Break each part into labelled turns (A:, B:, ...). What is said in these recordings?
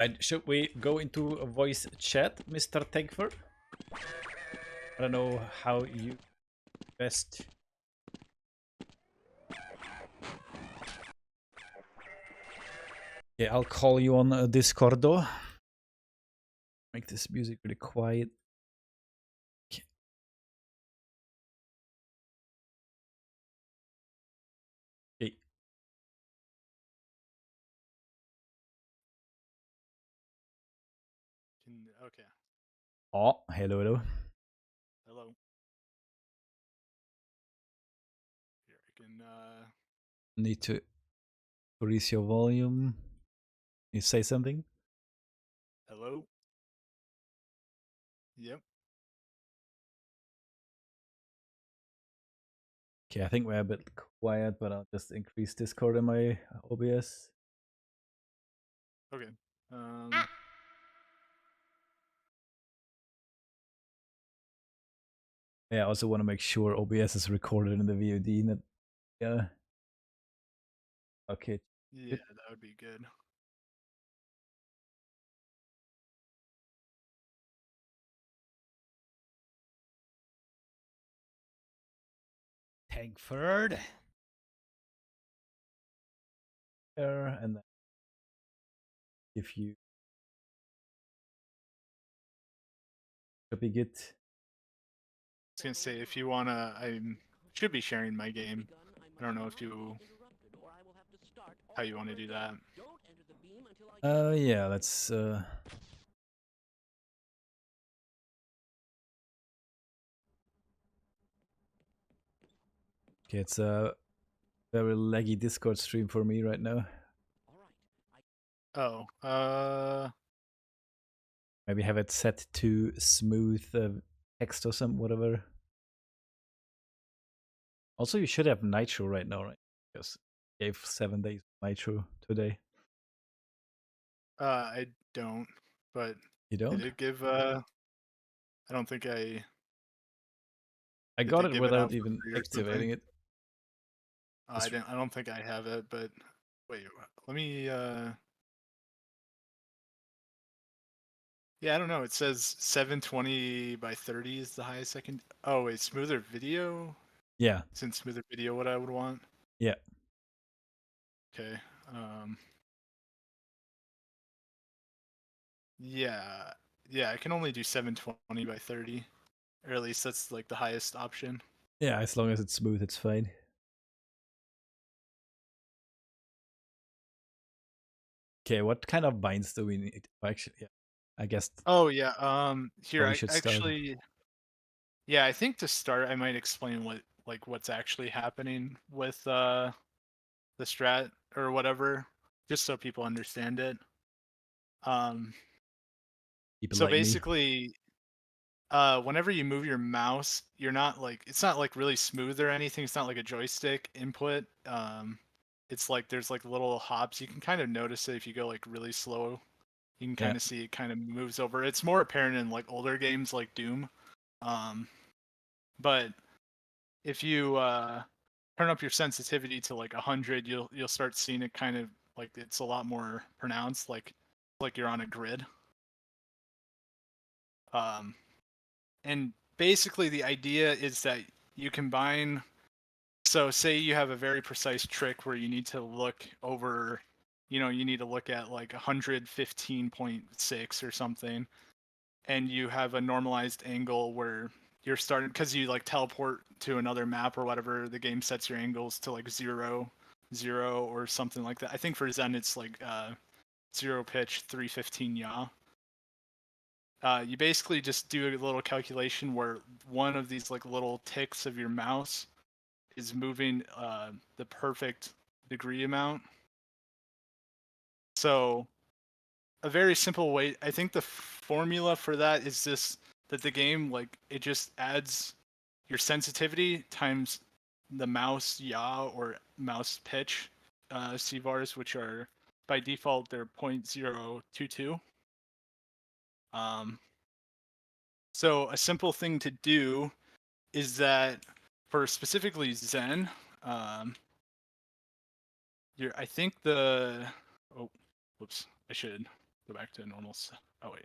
A: And should we go into a voice chat, Mr. Tankfird? I don't know how you best. Yeah, I'll call you on Discord though. Make this music really quiet. Okay.
B: Okay.
A: Oh, hello.
B: Hello. Here I can.
A: Need to increase your volume. You say something?
B: Hello. Yep.
A: Okay, I think we're a bit quiet, but I'll just increase Discord in my OBS.
B: Okay.
A: Yeah, I also want to make sure OBS is recorded in the VOD. Yeah. Okay.
B: Yeah,
A: Good.
B: that would be good.
A: Tankfird. There, and then if you should be good.
B: I was gonna say if you wanna, I should be sharing my game. I don't know if you how you want to do that.
A: Yeah, let's okay, it's a very laggy Discord stream for me right now.
B: Oh.
A: Maybe have it set to smooth text or some whatever. Also, you should have Nitro right now, right? Because I gave 7 days Nitro today.
B: I don't. But
A: You
B: did
A: don't?
B: it give? I don't think I.
A: I
B: Did
A: got
B: they
A: it
B: give it
A: without
B: out for
A: even
B: free or something?
A: activating it.
B: I didn't. I don't think I have it. But wait. Let me. Yeah, I don't know. It says 720 by 30 is the highest I can. Oh wait, smoother video.
A: Yeah,
B: Isn't smoother video what I would want?
A: yeah.
B: Okay. Um. Yeah. Yeah, I can only do 720 by 30, or at least that's like the highest option.
A: Yeah, as long as it's smooth, it's fine. Okay, what kind of binds do we need? Actually, yeah, I guess
B: Oh yeah. Here
A: probably
B: I
A: should start.
B: actually. Yeah, I think to start I might explain what's actually happening with the strat or whatever, just so people understand it. Um.
A: People
B: So
A: like me.
B: basically, whenever you move your mouse, you're not like it's not like really smooth or anything. It's not like a joystick input. It's like there's like little hops. You can kind of notice it if you go like really slow. You can
A: Yeah,
B: kind of see it kind of moves over. It's more apparent in like older games like Doom. Um, but if you turn up your sensitivity to like 100, you'll start seeing it kind of like it's a lot more pronounced, like you're on a grid. Um, and basically the idea is that you combine so say you have a very precise trick where you need to look over you need to look at like 115.6 or something, and you have a normalized angle where you're starting because you like teleport to another map or whatever. The game sets your angles to like 0 0 or something like that. I think for Zen it's like 0 pitch 315 yaw. You basically just do a little calculation where one of these like little ticks of your mouse is moving the perfect degree amount. So a very simple way, I think the formula for that is this: that the game like it just adds your sensitivity times the mouse yaw or mouse pitch CVARs, which are by default they're 0.022. Um, so a simple thing to do is that for specifically Zen, um, I think the oh, whoops, I should go back to normal. Oh wait,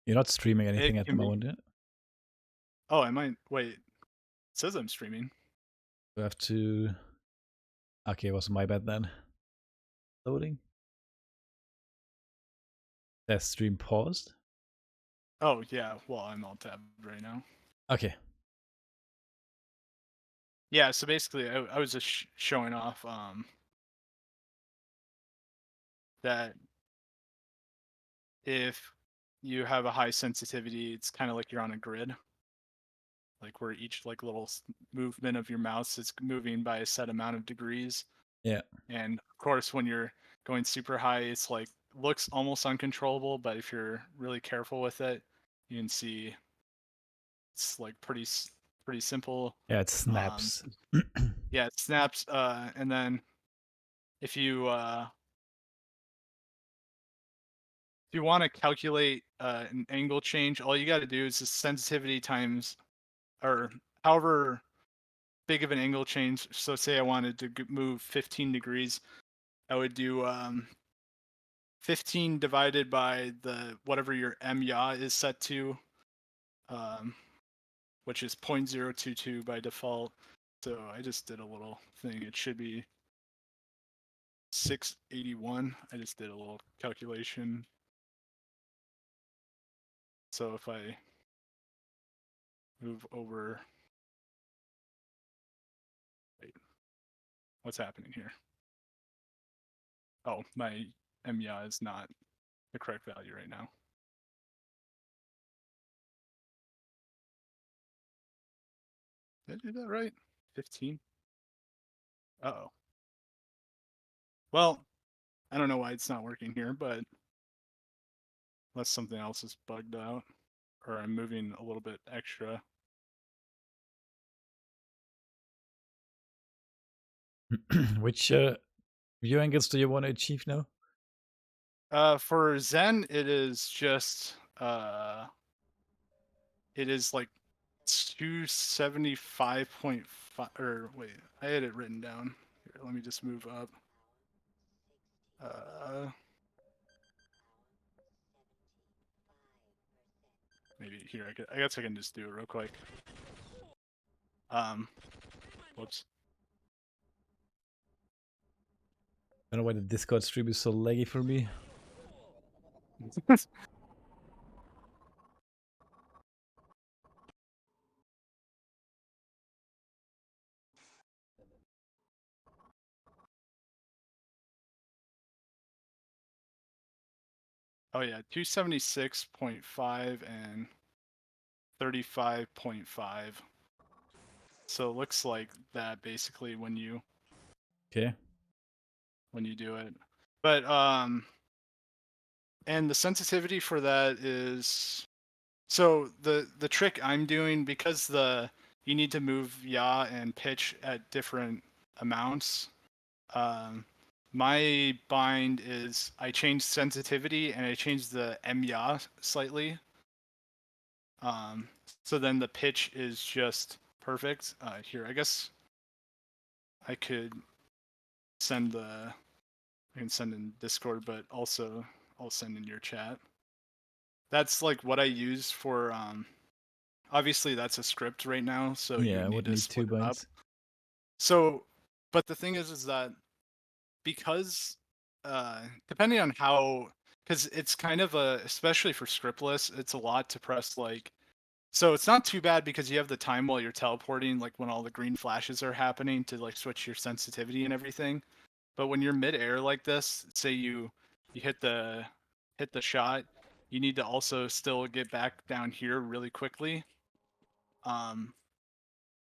A: You're not streaming
B: it
A: anything at the
B: can be.
A: moment, yeah?
B: Oh, I might wait. It says I'm streaming.
A: You have to. Okay, it was my bad then. Loading. That stream paused.
B: Oh yeah, well I'm all tabbed right now.
A: Okay.
B: Yeah, so basically I was just showing off that if you have a high sensitivity, it's kind of like you're on a grid, like where each like little movement of your mouse is moving by a set amount of degrees.
A: Yeah.
B: And of course, when you're going super high, it's like looks almost uncontrollable, but if you're really careful with it, you can see it's like pretty simple.
A: Yeah, it
B: Um,
A: snaps.
B: yeah, it snaps. And then if you want to calculate an angle change, all you got to do is the sensitivity times, or however big of an angle change. So say I wanted to move 15 degrees, I would do 15 divided by the whatever your MYA is set to, um, which is 0.022 by default. So I just did a little thing. It should be 681. I just did a little calculation. So if I move over, wait, what's happening here? Oh, my MYA is not the correct value right now. Did I do that right? 15? Uh-oh. Well, I don't know why it's not working here, but unless something else is bugged out, or I'm moving a little bit extra.
A: Which view angles do you want to achieve now?
B: For Zen, it is just it is like 275.5, or wait, I had it written down. Here, let me just move up. Maybe here I guess I can just do it real quick. Whoops.
A: I don't know why the Discord stream is so laggy for me.
B: Oh yeah, 276.5 and 35.5. So it looks like that basically when you
A: Okay.
B: do it. But and the sensitivity for that is, so the trick I'm doing, because you need to move yaw and pitch at different amounts. My bind is I changed sensitivity and I changed the MYA slightly. So then the pitch is just perfect. Here, I guess I could send I can send in Discord, but also I'll send in your chat. That's like what I use for obviously that's a script right now, so you
A: Yeah, I
B: would need
A: would
B: to
A: need two
B: split it up.
A: binds.
B: So, but the thing is that because depending on how, because it's kind of a, especially for scriptless, it's a lot to press like, so it's not too bad because you have the time while you're teleporting, like when all the green flashes are happening, to like switch your sensitivity and everything. But when you're mid-air like this, say you hit the shot, you need to also still get back down here really quickly.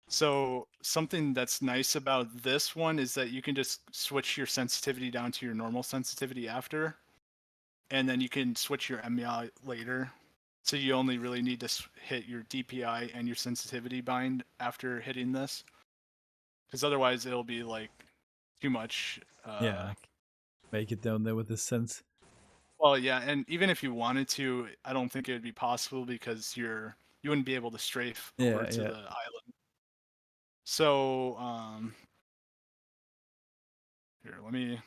B: So something that's nice about this one is that you can just switch your sensitivity down to your normal sensitivity after, and then you can switch your MIA later. So you only really need to hit your DPI and your sensitivity bind after hitting this, because otherwise it'll be like too much.
A: Yeah, make it down there with the sense.
B: Well, yeah, and even if you wanted to, I don't think it would be possible because you wouldn't be able to strafe over
A: Yeah,
B: to
A: yeah.
B: the island. So, here, let me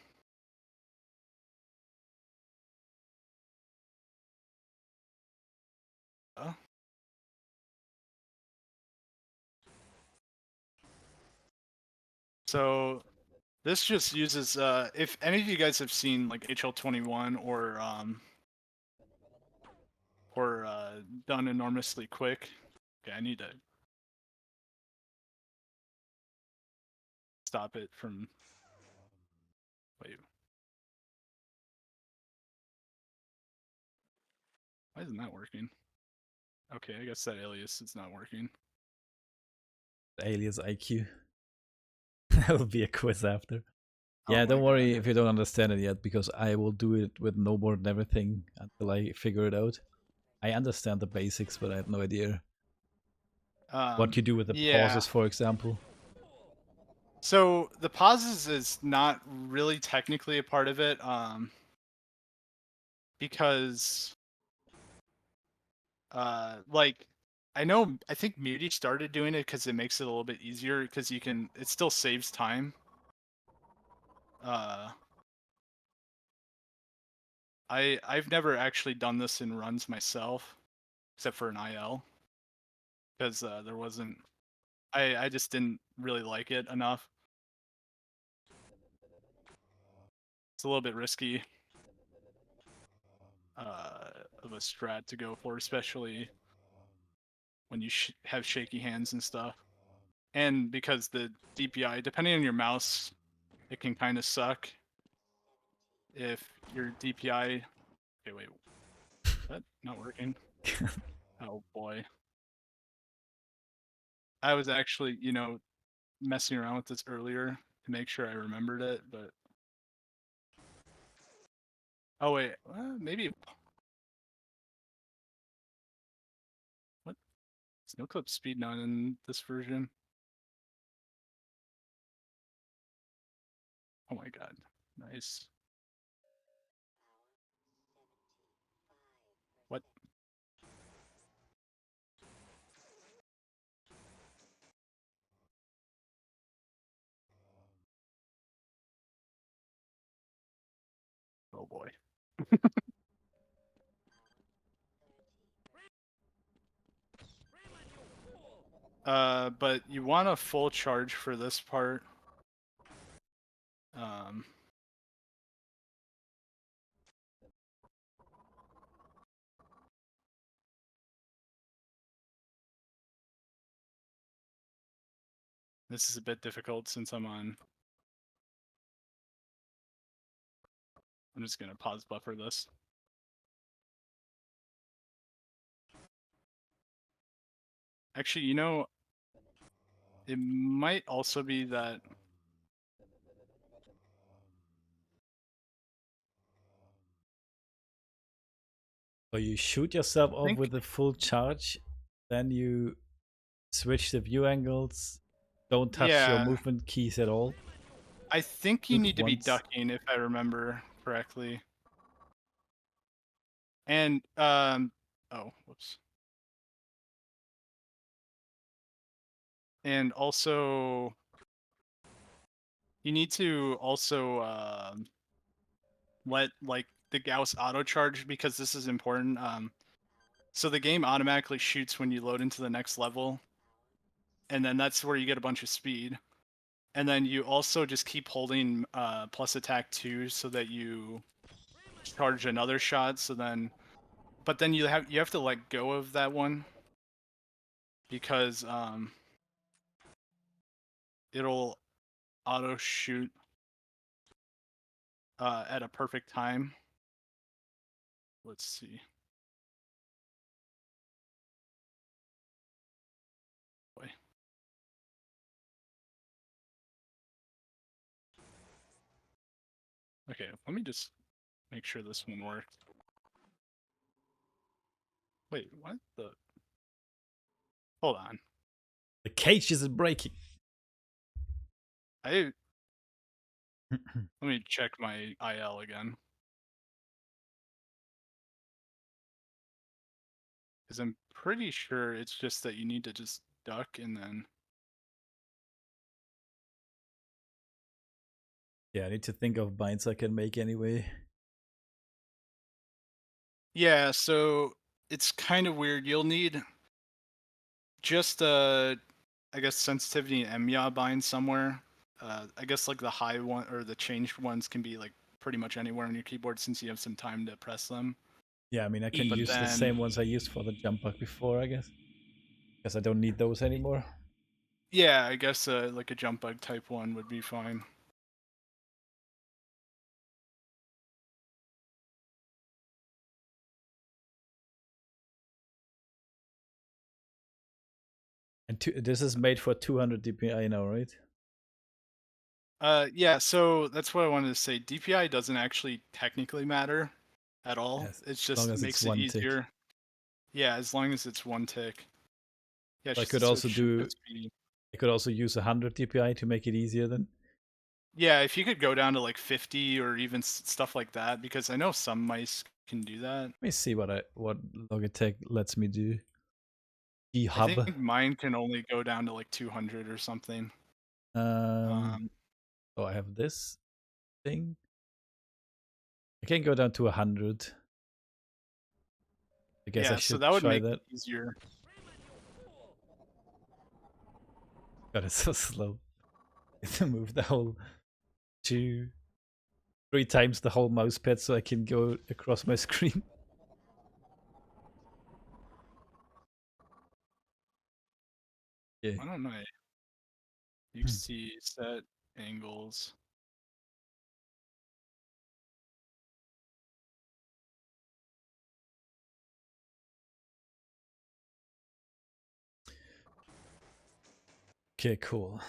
B: So this just uses if any of you guys have seen like HL21 or done enormously quick. Okay, I need to stop it from wait. Why isn't that working? Okay, I guess that alias is not working.
A: Alias IQ. That will be a quiz after.
B: Oh
A: Yeah,
B: my
A: don't worry
B: god.
A: if you don't understand it yet, because I will do it with no more than everything until I figure it out. I understand the basics, but I have no idea what you do with the
B: Yeah.
A: pauses, for example.
B: So the pauses is not really technically a part of it, because like I think Muty started doing it because it makes it a little bit easier because it still saves time. Uh, I've never actually done this in runs myself, except for an IL, because there wasn't. I just didn't really like it enough. It's a little bit risky of a strat to go for, especially when you have shaky hands and stuff. And because the DPI, depending on your mouse, it can kind of suck if your DPI. Okay, wait, that not working. Oh boy, I was actually messing around with this earlier to make sure I remembered it, but oh wait, maybe what? Is no clip speed not in this version? Oh my god, nice. What? Oh boy. But you want a full charge for this part. Um, this is a bit difficult since I'm just gonna pause buffer this. Actually, it might also be that.
A: So you shoot yourself
B: I
A: off
B: think
A: with a full charge, then you switch the view angles, don't touch your
B: yeah,
A: movement keys at all.
B: I think you
A: Shoot
B: need to be
A: once.
B: ducking if I remember correctly. And oh, whoops. And also you need to also let like the Gauss auto charge because this is important. So the game automatically shoots when you load into the next level, and then that's where you get a bunch of speed. And then you also just keep holding plus attack 2 so that you charge another shot. So then, but then you have to let go of that one because it'll auto shoot at a perfect time. Let's see. Boy. Okay, let me just make sure this one works. Wait, what the? Hold on.
A: The cage isn't breaking.
B: Let me check my IL again because I'm pretty sure it's just that you need to just duck and then.
A: Yeah, I need to think of binds I can make anyway.
B: Yeah, so it's kind of weird. You'll need just I guess sensitivity and MYA bind somewhere. I guess like the high one or the changed ones can be like pretty much anywhere on your keyboard since you have some time to press them.
A: Yeah, I mean, I can
B: But
A: use the
B: then,
A: same ones I used for the jump bug before, I guess. Because I don't need those anymore.
B: yeah, I guess like a jump bug type one would be fine.
A: And this is made for 200 DPI now, right?
B: Yeah, so that's what I wanted to say. DPI doesn't actually technically matter at all.
A: Yes,
B: It
A: as long
B: just
A: as it's
B: makes it
A: one tick.
B: easier. Yeah, as long as it's one tick. Yeah,
A: So
B: so it should just be.
A: I could also use 100 DPI to make it easier then.
B: Yeah, if you could go down to like 50 or even stuff like that, because I know some mice can do that.
A: Let me see what Logitech lets me do. G
B: I
A: Hub.
B: think mine can only go down to like 200 or something.
A: Um,
B: Um,
A: so I have this thing. I can go down to 100. I guess I
B: yeah, so
A: should
B: that would
A: try
B: make
A: that.
B: it easier.
A: God, it's so slow. To move the whole 3 times the whole mouse pad so I can go across my screen. Yeah.
B: Why don't I XT set angles?
A: Okay, cool.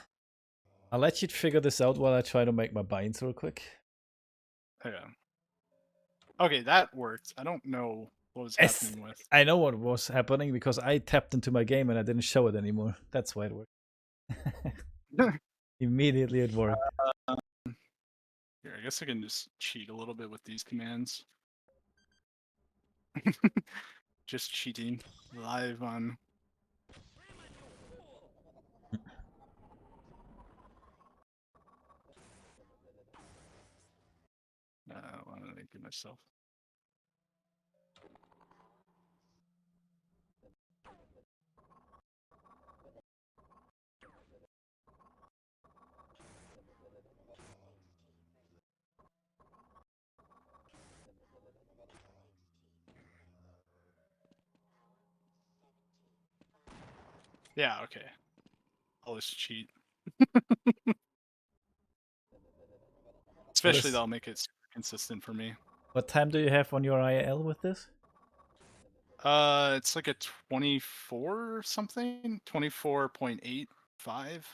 A: I'll let you figure this out while I try to make my binds real quick.
B: Yeah. Okay, that worked. I don't know what was
A: Yes,
B: happening with.
A: I know what was happening because I tapped into my game and I didn't show it anymore. That's why it worked. Immediately it worked.
B: Here, I guess I can just cheat a little bit with these commands. Just cheating live on. Why don't I give myself? Yeah, okay. I'll just cheat.
A: What
B: Especially
A: is
B: that'll make it super consistent for me.
A: what time do you have on your IL with this?
B: It's like a 24 or something, 24.85.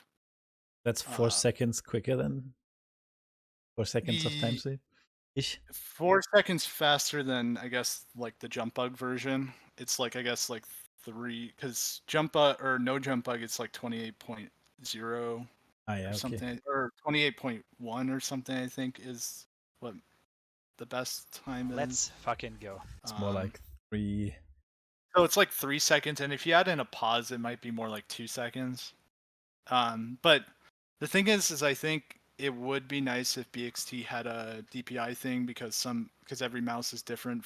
A: That's 4
B: Uh,
A: seconds quicker than 4 seconds of time
B: the
A: sleep ish.
B: 4 seconds faster than I guess like the jump bug version. It's like I guess like three because jump bug or no jump bug. It's like 28.0
A: Ah
B: or
A: yeah, okay.
B: something, or 28.1 or something. I think is what the best time
C: Let's
B: is.
C: fucking go.
A: It's more like 3.
B: So it's like 3 seconds, and if you add in a pause, it might be more like 2 seconds. But the thing is I think it would be nice if BXT had a DPI thing because every mouse is different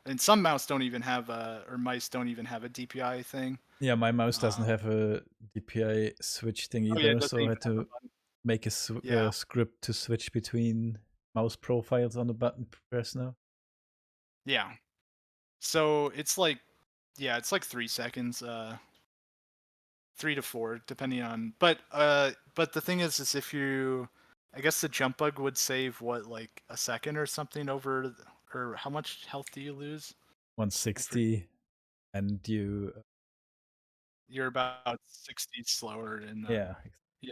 B: and some mouse don't even have or mice don't even have a DPI thing.
A: Yeah, my mouse doesn't
B: Um,
A: have a DPI switch thing
B: oh yeah, it
A: either,
B: doesn't
A: so I
B: even
A: had
B: have a
A: to
B: button.
A: make a
B: Yeah,
A: script to switch between mouse profiles on the button press now.
B: yeah. So it's like, yeah, it's like 3 seconds, 3 to 4, depending on. But the thing is if you, I guess the jump bug would save what like a second or something or how much health do you lose? I forget.
A: 160, and you
B: You're about 60 slower in the.
A: yeah,
B: Yeah.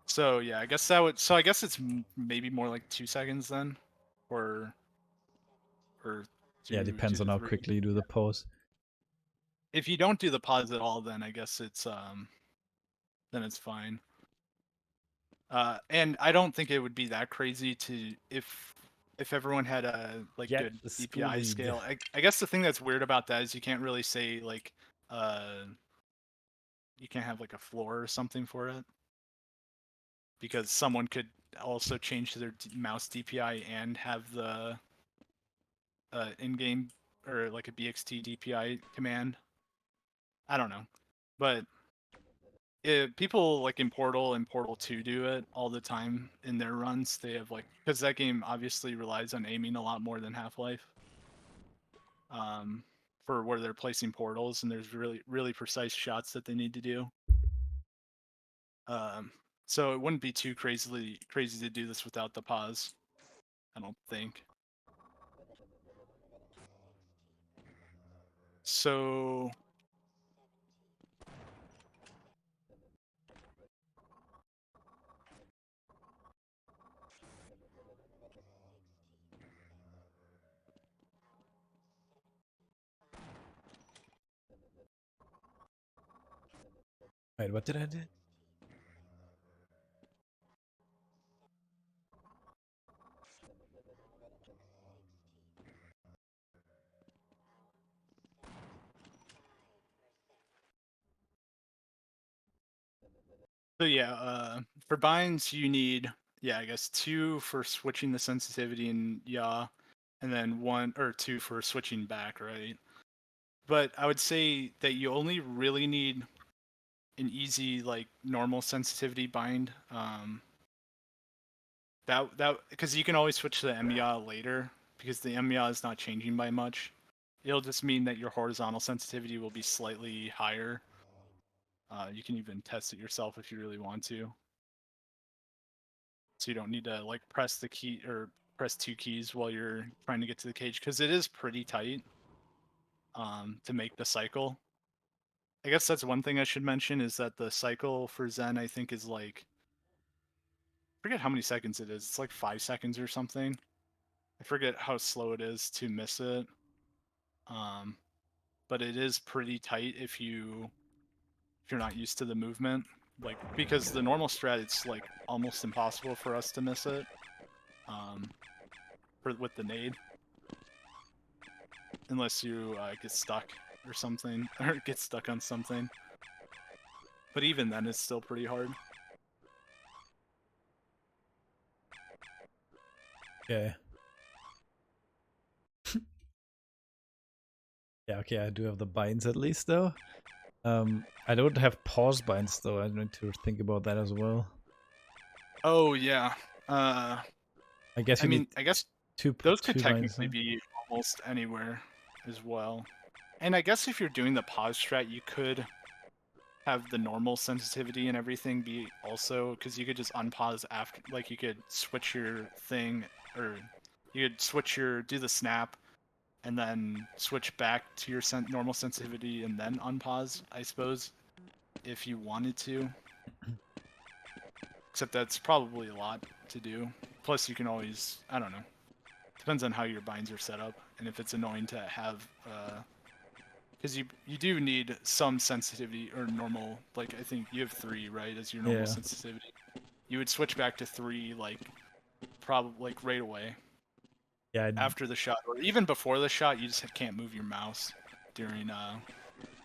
B: So yeah, I guess that would. So I guess it's maybe more like 2 seconds then, or or
A: yeah,
B: two
A: depends on
B: to
A: how
B: three.
A: quickly you do the pause.
B: If you don't do the pause at all, then I guess then it's fine. And I don't think it would be that crazy to if everyone had a like
A: Get
B: good
A: the
B: DPI
A: spooled.
B: scale. I guess the thing that's weird about that is you can't really say like uh you can't have like a floor or something for it because someone could also change their mouse DPI and have the in-game or like a BXT DPI command. I don't know, but people like in Portal and Portal 2 do it all the time in their runs. They have like, because that game obviously relies on aiming a lot more than Half-Life. For where they're placing portals, and there's really precise shots that they need to do. Um, so it wouldn't be too crazy to do this without the pause, I don't think. So
A: Wait, what did I do?
B: yeah, for binds you need, yeah, I guess 2 for switching the sensitivity and yaw, and then 1 or 2 for switching back, right? But I would say that you only really need an easy like normal sensitivity bind. That because you can always switch to the MEA later because the MEA is not changing by much. It'll just mean that your horizontal sensitivity will be slightly higher. You can even test it yourself if you really want to. So you don't need to like press the key or press 2 keys while you're trying to get to the cage because it is pretty tight to make the cycle. I guess that's one thing I should mention is that the cycle for Zen I think is like, I forget how many seconds it is. It's like 5 seconds or something. I forget how slow it is to miss it. Um, but it is pretty tight if you're not used to the movement. Like because the normal strat, it's like almost impossible for us to miss it. Um, with the nade, unless you get stuck or something, or get stuck on something. But even then, it's still pretty hard.
A: Okay. Yeah, okay, I do have the binds at least though. I don't have pause binds though. I need to think about that as well.
B: Oh yeah. Uh,
A: I guess
B: I
A: you need
B: mean, I guess
A: two
B: those could
A: two binds,
B: technically
A: huh?
B: be almost anywhere as well. And I guess if you're doing the pause strat, you could have the normal sensitivity and everything be also, because you could just unpause after, like you could switch your thing, or you could switch your, do the snap, and then switch back to your normal sensitivity and then unpause, I suppose, if you wanted to. Except that's probably a lot to do. Plus you can always, I don't know, depends on how your binds are set up, and if it's annoying to have, because you do need some sensitivity or normal. Like I think you have 3, right, as your normal
A: Yeah.
B: sensitivity. You would switch back to 3 like probably like right away
A: Yeah,
B: after the shot, or even before the shot. You just can't move your mouse during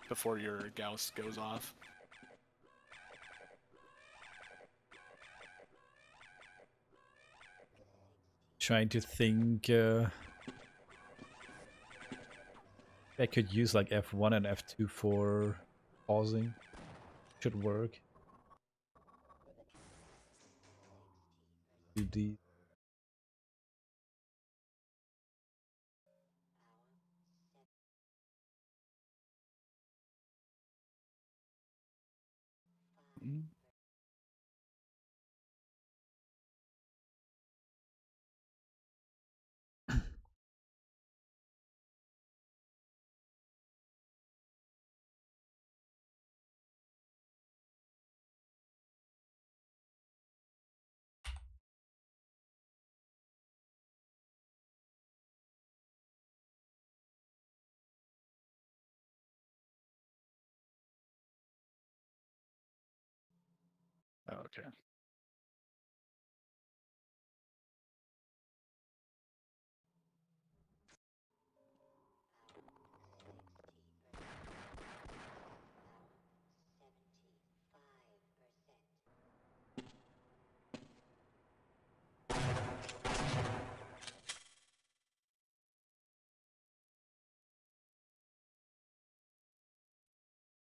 B: before your Gauss goes off.
A: trying to think. I could use like F1 and F2 for pausing. Should work. 2D.
B: Oh, okay.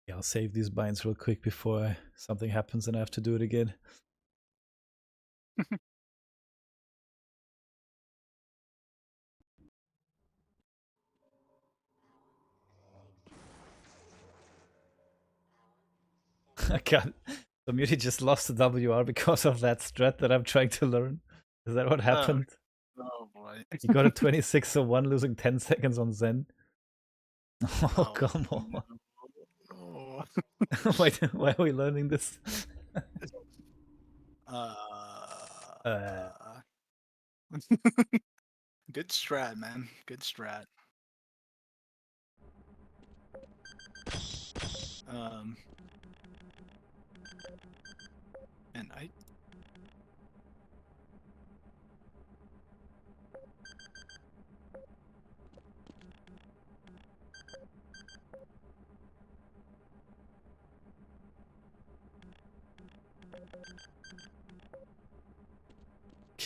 A: Yeah, I'll save these binds real quick before something happens and I have to do it again. I can't. So Muti just lost the WR because of that strat that I'm trying to learn. Is that what happened?
B: Oh boy.
A: He got a 26-1, losing 10 seconds on Zen. Oh,
B: Oh,
A: come on.
B: no.
A: Why are we learning this?
B: Uh,
A: Uh,
B: good strat, man. Good strat. Um, and I.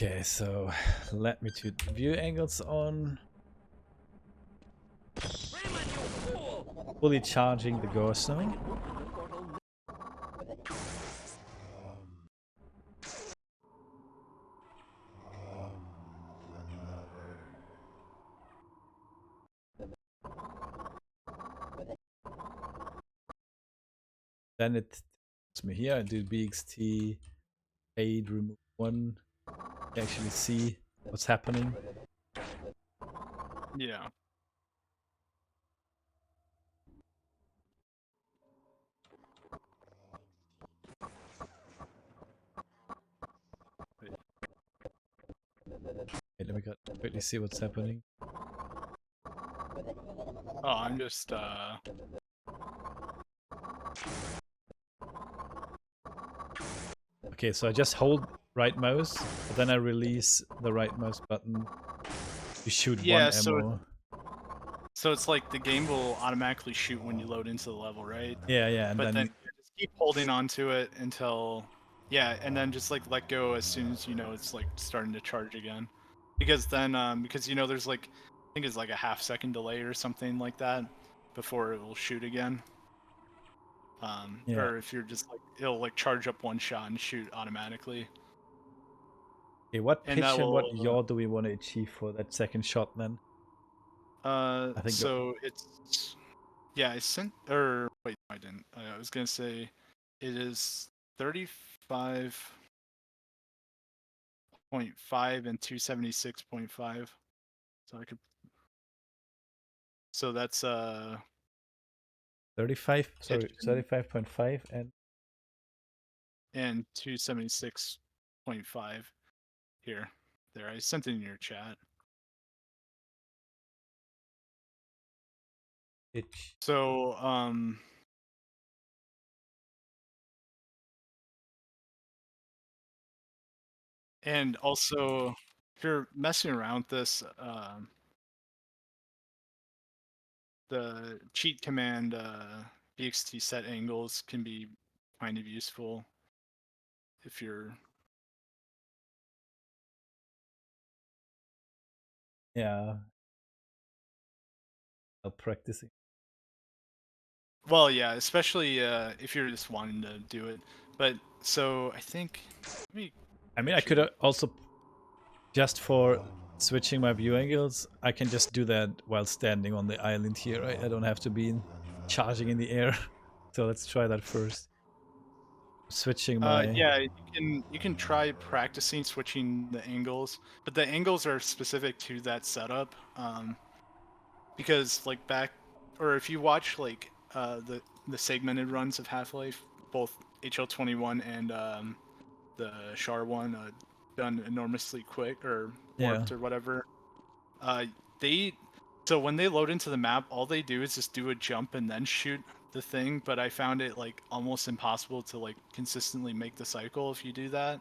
A: okay, so let me to view angles on. Fully charging the ghost knowing. Then it takes me here. I do BXT, aid, remove one. Actually see what's happening.
B: Yeah.
A: Wait, let me quickly see what's happening.
B: Oh, I'm just.
A: Okay, so I just hold right mouse, but then I release the right mouse button to shoot
B: Yeah.
A: one
B: So
A: ammo.
B: it's like the game will automatically shoot when you load into the level, right?
A: Yeah, and
B: But then
A: then
B: you just keep holding on to it until. Yeah, and then just like let go as soon as you know it's like starting to charge again, because then because you know there's like I think it's like a half-second delay or something like that before it will shoot again.
A: yeah.
B: Or if you're just like it'll like charge up one shot and shoot automatically,
A: Okay, what
B: and that
A: pitch and what
B: will
A: yaw do we want to achieve for that second shot then? I think
B: so it's yeah I sent or wait I didn't I was gonna say it is 35.5 and 276.5, so I could so that's
A: 35,
B: pitch
A: sorry, 35.5
B: and 276.5 here. There, I sent it in your chat.
A: pitch.
B: So and also if you're messing around with this the cheat command bxt set angles can be kind of useful if you're
A: Yeah, I'll practicing.
B: well yeah especially if you're just wanting to do it, but so I think let me
A: I mean, I could
B: actually
A: also, just for switching my view angles, I can just do that while standing on the island here, right? I don't have to be charging in the air. So let's try that first. Switching my...
B: yeah, you can try practicing switching the angles, but the angles are specific to that setup. Because like back, or if you watch like the segmented runs of Half-Life, both HL21 and the Char one, done enormously quick or
A: Yeah.
B: warped or whatever. Uh, they so when they load into the map, all they do is just do a jump and then shoot the thing. But I found it like almost impossible to like consistently make the cycle if you do that.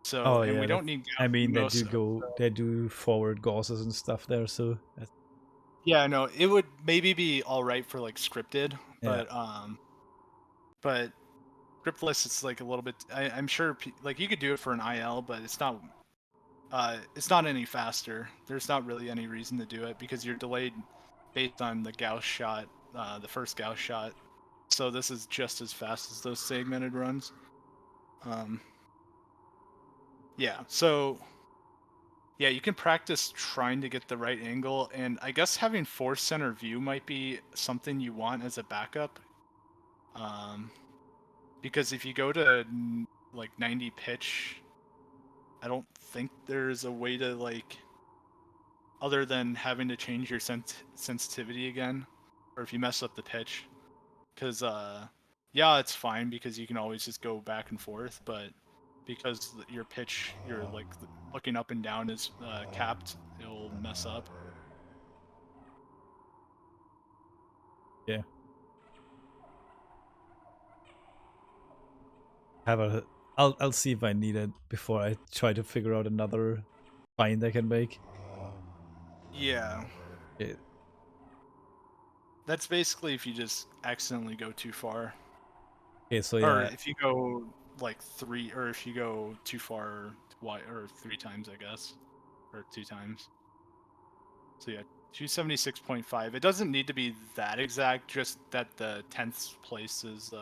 B: So
A: Oh
B: and
A: yeah,
B: we don't
A: that's...
B: need
A: I
B: gaussing
A: mean,
B: most.
A: they do forward gauzes and stuff there, so
B: Yeah, no, it would maybe be all right for like scripted,
A: yeah.
B: but scriptless it's like a little bit. I'm sure like you could do it for an IL, but it's not any faster. There's not really any reason to do it because you're delayed based on the Gauss shot, the first Gauss shot. So this is just as fast as those segmented runs. Yeah, so yeah, you can practice trying to get the right angle, and I guess having force center view might be something you want as a backup. Because if you go to like 90 pitch, I don't think there's a way to like other than having to change your sensitivity again, or if you mess up the pitch. Because yeah, it's fine because you can always just go back and forth, but because your pitch, your like looking up and down is capped, it'll mess up.
A: Yeah. Have a. I'll see if I need it before I try to figure out another bind I can make.
B: Yeah,
A: Okay.
B: that's basically if you just accidentally go too far,
A: Okay, so
B: or
A: yeah.
B: if you go like three, or if you go too far, wide, or three times, I guess, or two times. So yeah, 276.5. It doesn't need to be that exact, just that the 10th place is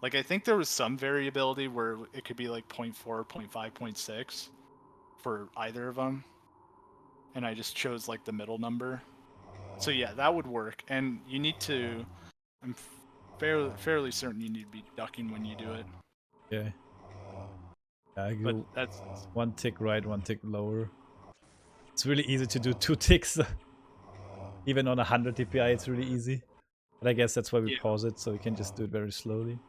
B: like I think there was some variability where it could be like 0.4, 0.5, 0.6 for either of them. And I just chose like the middle number. So yeah, that would work. And you need to I'm fairly certain you need to be ducking when you do it.
A: Yeah. I
B: But
A: go
B: that's
A: one tick right, one tick lower. It's really easy to do 2 ticks. Even on 100 DPI, it's really easy. But I guess that's why we
B: yeah.
A: pause it, so we can just do it very slowly.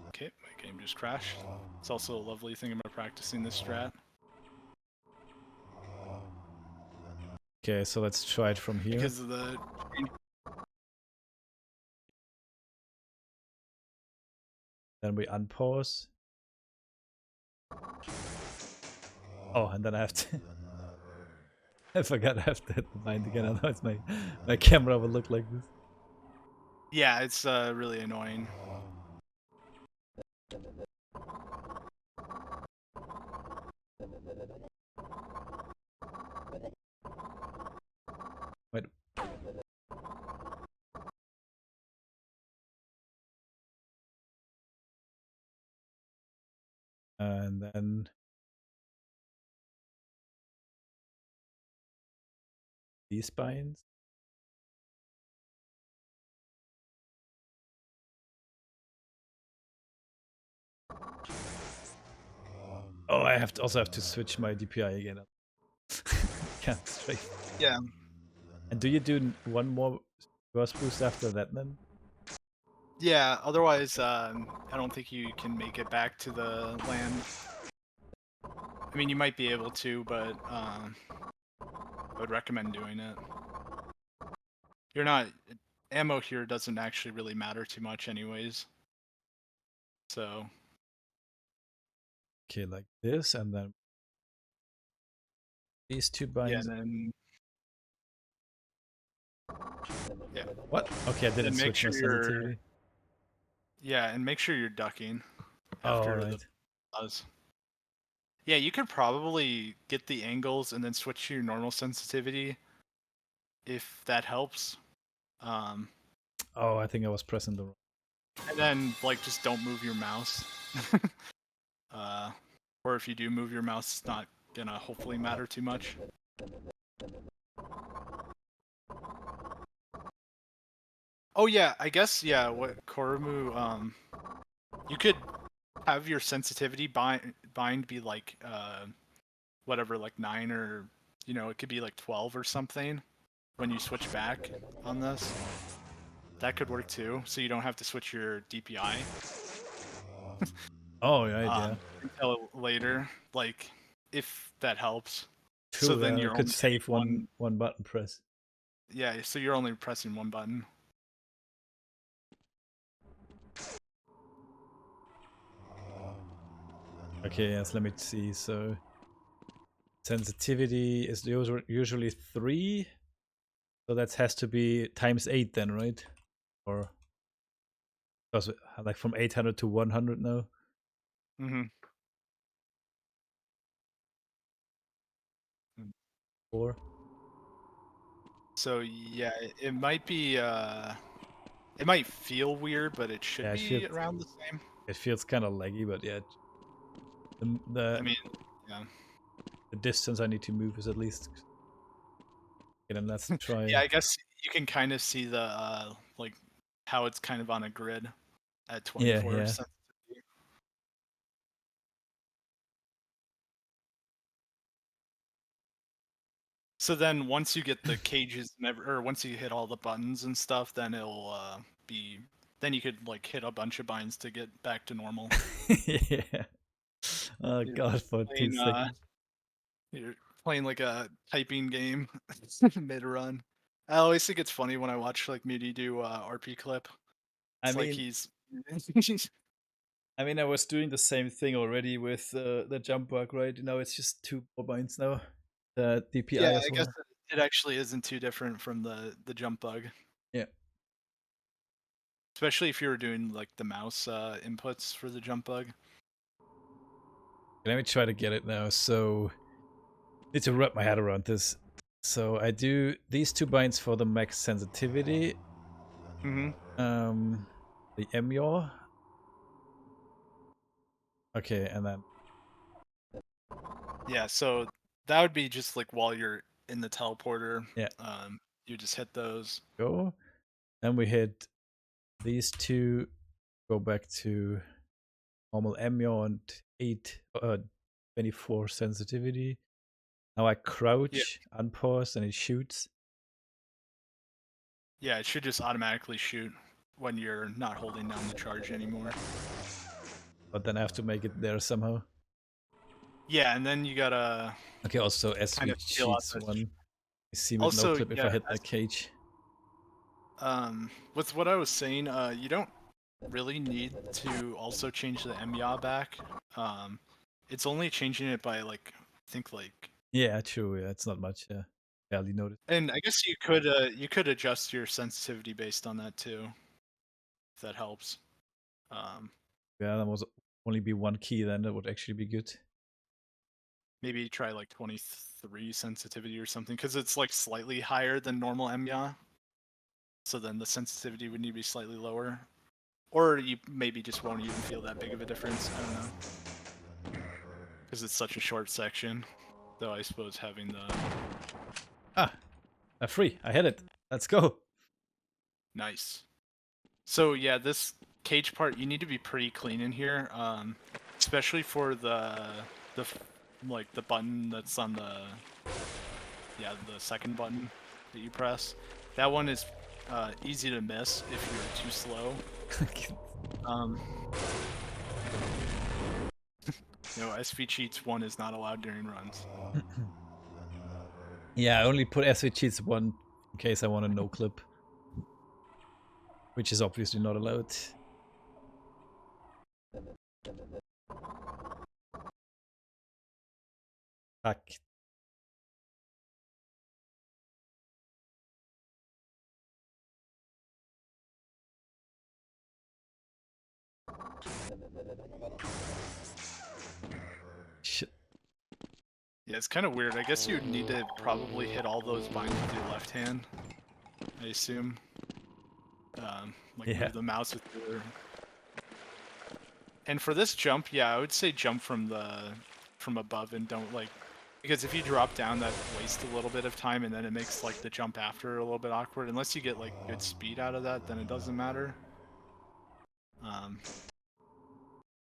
B: Okay, my game just crashed. It's also a lovely thing about practicing this strat.
A: Okay, so let's try it from here.
B: Because of the
A: Then we unpause. Oh, and then I have to... I forgot I have to hit the bind again, otherwise my camera will look like this.
B: yeah, it's really annoying.
A: Wait. And then... these binds. Oh, I have to also have to switch my DPI again. Can't straight.
B: Yeah.
A: And do you do one more burst boost after that then?
B: Yeah, otherwise, I don't think you can make it back to the land. I mean, you might be able to, but I would recommend doing it. You're not... ammo here doesn't actually really matter too much anyways. So,
A: Okay, like this, and then these two
B: yeah,
A: binds.
B: and then... yeah.
A: What? Okay, I didn't
B: Then make
A: switch my
B: sure you're...
A: sensitivity.
B: yeah, and make sure you're ducking
A: Oh,
B: after the
A: alright.
B: buzz. Yeah, you could probably get the angles and then switch to your normal sensitivity if that helps. Um,
A: Oh, I think I was pressing the wrong.
B: and then like just don't move your mouse. uh, or if you do move your mouse, it's not gonna hopefully matter too much. Oh yeah, I guess yeah. What Korumu? You could have your sensitivity bind be like whatever, like 9, or it could be like 12 or something when you switch back on this. That could work too, so you don't have to switch your DPI
A: Oh, right, yeah.
B: until later, like if that helps. So
A: True,
B: then
A: yeah. I
B: you're
A: could
B: only hitting
A: save one button press.
B: yeah, so you're only pressing one button.
A: Okay, yes, let me see. So sensitivity is usually 3. So that has to be times 8 then, right? Or because like from 800 to 100 now.
B: Mm-hmm.
A: 4.
B: So yeah, it might be It might feel weird, but it should
A: Yeah,
B: be around the same.
A: it feels kind of laggy, but yeah, the
B: I mean, yeah.
A: the distance I need to move is at least. Okay, then let's
B: Yeah,
A: try.
B: I guess you can kind of see the like how it's kind of on a grid at
A: Yeah,
B: 24
A: yeah.
B: sensitivity. So then once you get the cages or once you hit all the buttons and stuff, then it'll be then you could like hit a bunch of binds to get back to normal.
A: Yeah. Oh
B: You're
A: god, for two
B: playing
A: seconds.
B: you're playing like a typing game mid run. I always think it's funny when I watch like Muty do RP clip.
A: I
B: It's like
A: mean,
B: he's
A: I was doing the same thing already with the jump bug, right? Now it's just 2 more binds now. The
B: yeah,
A: DPI as
B: I guess
A: well.
B: it actually isn't too different from the jump bug.
A: Yeah.
B: Especially if you were doing like the mouse inputs for the jump bug.
A: Let me try to get it now. So need to wrap my head around this. So I do these 2 binds for the max sensitivity.
B: Mm-hmm.
A: The MYOR. Okay, and then
B: Yeah, so that would be just like while you're in the teleporter,
A: yeah,
B: you just hit those.
A: go. Then we hit these two, go back to normal MYOR and 24 sensitivity. Now I
B: Yeah,
A: crouch, unpause, and it shoots.
B: yeah, it should just automatically shoot when you're not holding down the charge anymore.
A: But then I have to make it there somehow.
B: Yeah, and then you gotta
A: Okay, also
B: kind
A: SV
B: of feel out
A: cheats
B: the.
A: one. You see with no
B: Also,
A: clip if I
B: yeah,
A: hit that cage.
B: with what I was saying, you don't really need to also change the MYA back. Um, it's only changing it by like I think like,
A: Yeah, true. Yeah, it's not much. Yeah, barely noticed.
B: and I guess you could adjust your sensitivity based on that too, if that helps. Um,
A: Yeah, that was only be one key then. That would actually be good.
B: maybe try like 23 sensitivity or something because it's like slightly higher than normal MYA. So then the sensitivity would need to be slightly lower, or you maybe just won't even feel that big of a difference. I don't know because it's such a short section. Though I suppose having the
A: Ah, free. I hit it. Let's go.
B: nice. So yeah, this cage part you need to be pretty clean in here, especially for the like the button that's on the second button that you press. That one is easy to miss if you're too slow. Um, SV cheats one is not allowed during runs.
A: Yeah, I only put SV cheats one in case I want a no clip, which is obviously not allowed. Fuck. Shit.
B: Yeah, it's kind of weird. I guess you'd need to probably hit all those binds with your left hand. I assume. Like
A: Yeah.
B: move the mouse with your. And for this jump, yeah, I would say jump from above and don't like because if you drop down, that wastes a little bit of time, and then it makes like the jump after a little bit awkward. Unless you get like good speed out of that, then it doesn't matter. Um,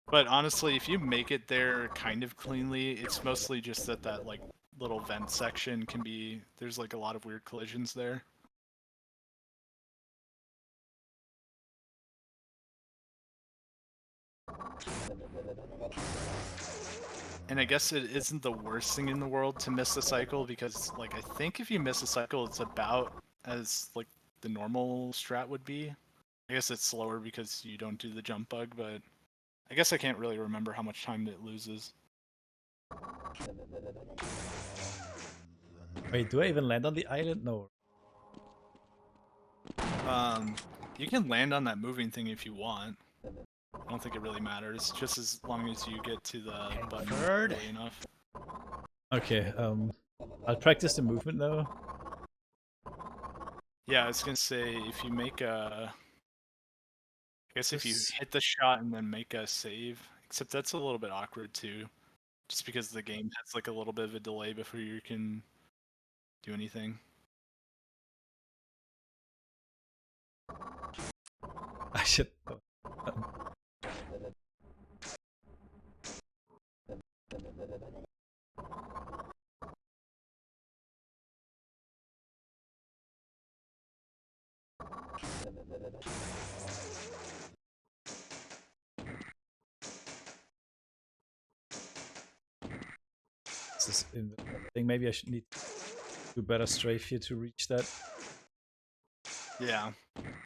B: but honestly, if you make it there kind of cleanly, it's mostly just that like little vent section can be there's like a lot of weird collisions there. And I guess it isn't the worst thing in the world to miss a cycle because like I think if you miss a cycle it's about as like the normal strat would be. I guess it's slower because you don't do the jump bug, but I guess I can't really remember how much time it loses.
A: Wait, do I even land on the island? No.
B: Um, you can land on that moving thing if you want. I don't think it really matters, just as long as you get to the button
C: Tankfird.
B: early enough.
A: Okay, I'll practice the movement now.
B: Yeah, I was gonna say if you make a guess if you
A: This-
B: hit the shot and then make a save, except that's a little bit awkward too, just because the game has like a little bit of a delay before you can do anything.
A: I should. This is in the thing. Maybe I should need to do better strafe here to reach that.
B: Yeah,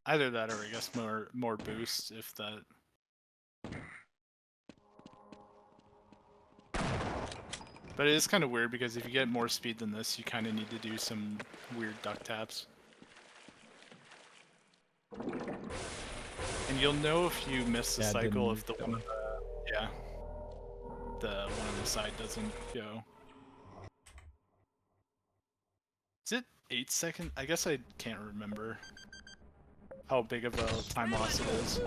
B: either that or I guess more boost if that. But it is kind of weird because if you get more speed than this, you kind of need to do some weird duck taps. And you'll know if you miss the cycle if the one on the side doesn't go. Is it 8 seconds? I guess I can't remember how big of a time loss it is.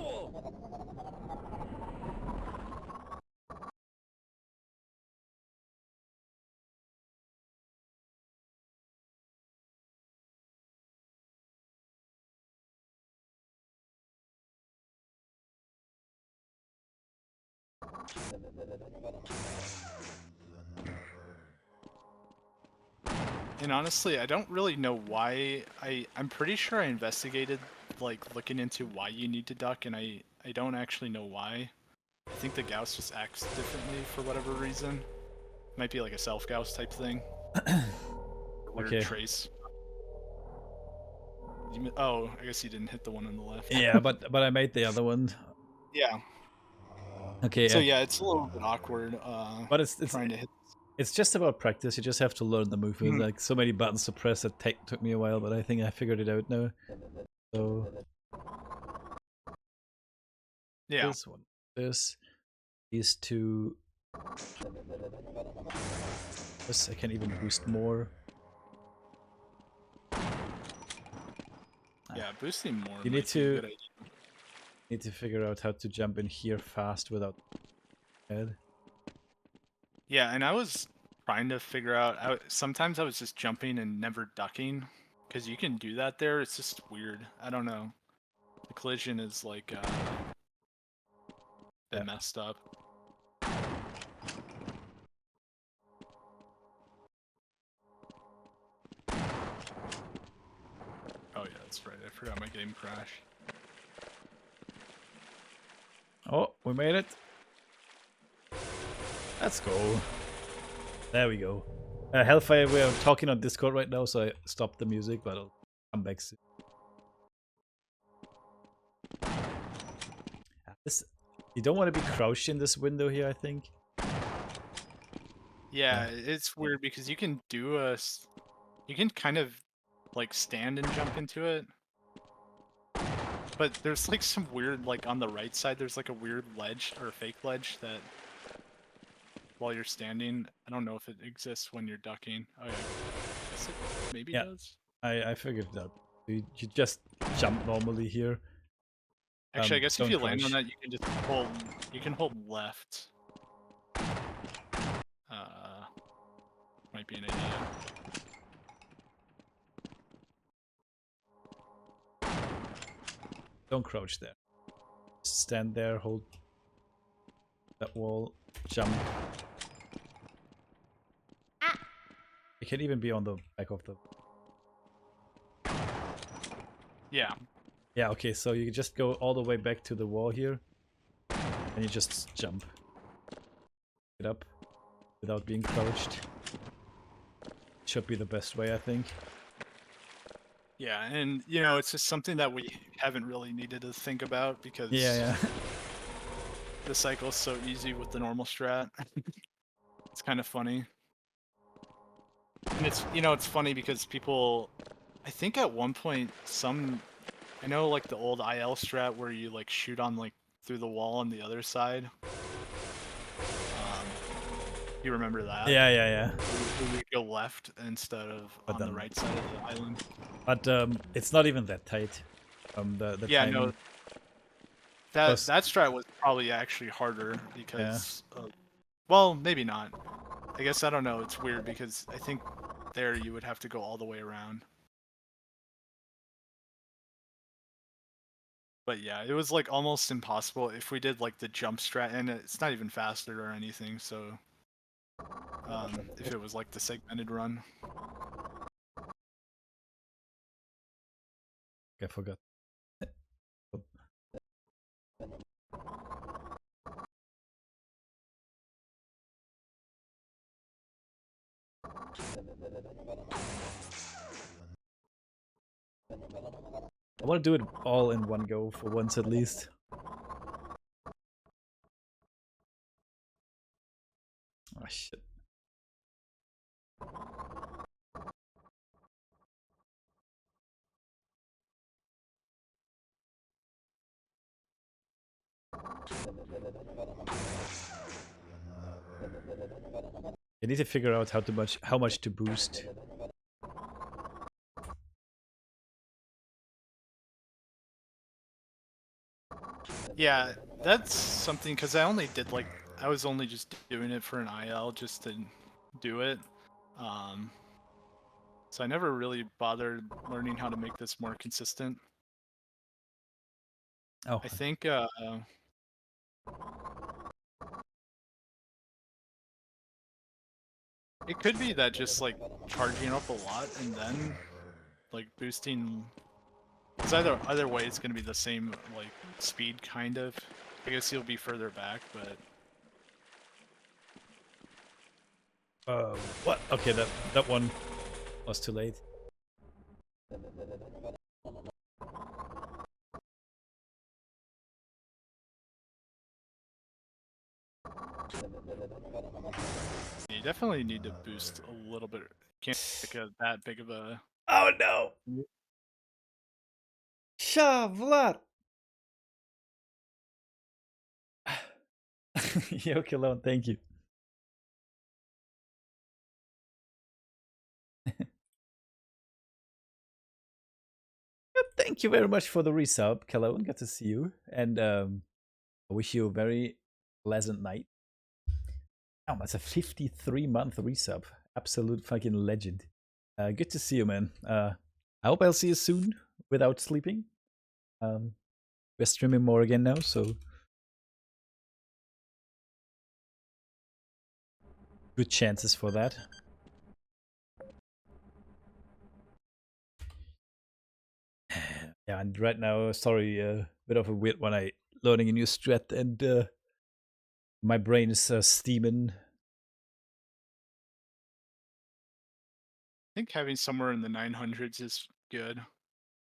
B: And honestly, I don't really know why. I'm pretty sure I investigated, like, looking into why you need to duck, and I don't actually know why. I think the Gauss just acts differently for whatever reason. Might be like a self-Gauss type thing. Weird
A: Okay.
B: trace. Oh, I guess you didn't hit the one on the left.
A: Yeah, but I made the other one.
B: Yeah.
A: Okay.
B: So yeah, it's a little bit awkward.
A: But it's
B: trying to hit.
A: it's just about practice. You just have to learn the move. There's like so many buttons to press. It took me a while, but I think I figured it out now. So
B: Yeah.
A: this one, these two. This I can even boost more.
B: Yeah, boosting more.
A: You
B: might be a good idea.
A: need to figure out how to jump in here fast without head.
B: Yeah, and I was trying to figure out. Sometimes I was just jumping and never ducking, because you can do that there. It's just weird. I don't know. The collision is like a bit messed up. Oh yeah, that's right. I forgot my game crashed.
A: Oh, we made it. Let's go. There we go. Hellfire, we are talking on Discord right now, so I stopped the music, but I'll come back soon. You don't want to be crouched in this window here, I think.
B: Yeah, it's weird because you can do you can kind of like stand and jump into it. But there's like some weird, like on the right side, there's like a weird ledge or a fake ledge that while you're standing, I don't know if it exists when you're ducking. Oh yeah, I guess it maybe does.
A: I figured that. You just jump normally here.
B: Actually, I guess if you land on
A: crouch.
B: that, you can just hold. You can hold left. Might be an idea.
A: Don't crouch there. Just stand there, hold that wall, jump. It can even be on the back of the...
B: Yeah.
A: Yeah, okay, so you just go all the way back to the wall here, and you just jump. Get up without being crouched. Should be the best way, I think.
B: Yeah, and you know, it's just something that we haven't really needed to think about because
A: Yeah.
B: the cycle's so easy with the normal strat. It's kind of funny. And it's, you know, it's funny because people, I think at one point, I know like the old IL strat where you like shoot on like through the wall on the other side. You remember that?
A: Yeah.
B: We go left instead of on the right side of the island.
A: But it's not even that tight. The
B: yeah,
A: timing.
B: no. That
A: Plus,
B: that strat was probably actually harder because, well, maybe not. I guess I don't know. It's weird because I think there you would have to go all the way around. But yeah, it was like almost impossible if we did like the jump strat, and it's not even faster or anything. So if it was like the segmented run,
A: I forgot. I want to do it all in one go for once at least. Oh shit. I need to figure out how much to boost.
B: yeah, that's something because I was only just doing it for an IL just to do it. Um, so I never really bothered learning how to make this more consistent.
A: Oh,
B: I think it could be that just like charging up a lot and then like boosting. Because either way, it's gonna be the same like speed kind of. I guess you'll be further back, but
A: what? Okay, that one was too late.
B: you definitely need to boost a little bit. Can't make that big of a.
A: Oh no! Shavlat! Yo, Cologne, thank you. Thank you very much for the resub, Cologne. Good to see you. And I wish you a very pleasant night. Oh, that's a 53-month resub. Absolute fucking legend. Good to see you, man. I hope I'll see you soon without sleeping. We're streaming more again now, so good chances for that. Yeah, and right now, sorry, bit of a weird one. I learning a new strat, and my brain is steaming.
B: I think having somewhere in the 900s is good,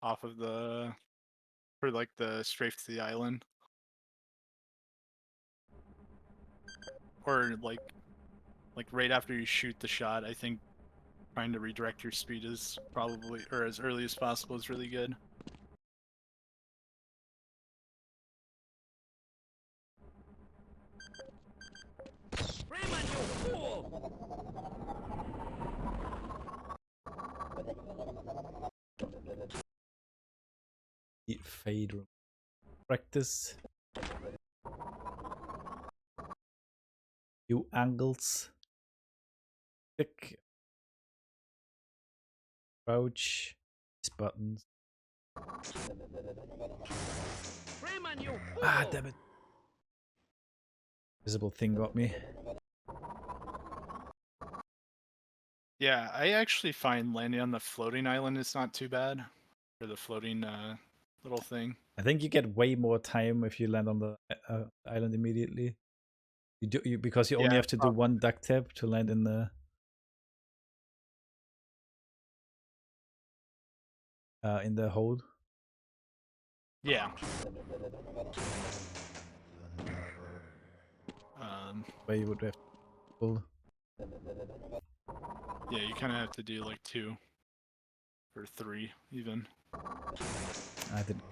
B: off of the for like the strafe to the island, or like right after you shoot the shot. I think trying to redirect your speed is probably, or as early as possible, is really good.
A: Fade practice. New angles. Click. Crouch. These buttons. Ah, damn it. Visible thing got me.
B: Yeah, I actually find landing on the floating island is not too bad, for the floating little thing.
A: I think you get way more time if you land on the island immediately. Because you only
B: Yeah,
A: have to do one duck tap to land in the hold.
B: yeah.
A: Where you would have to pull.
B: Yeah, you kind of have to do like 2 or 3 even.
A: I didn't.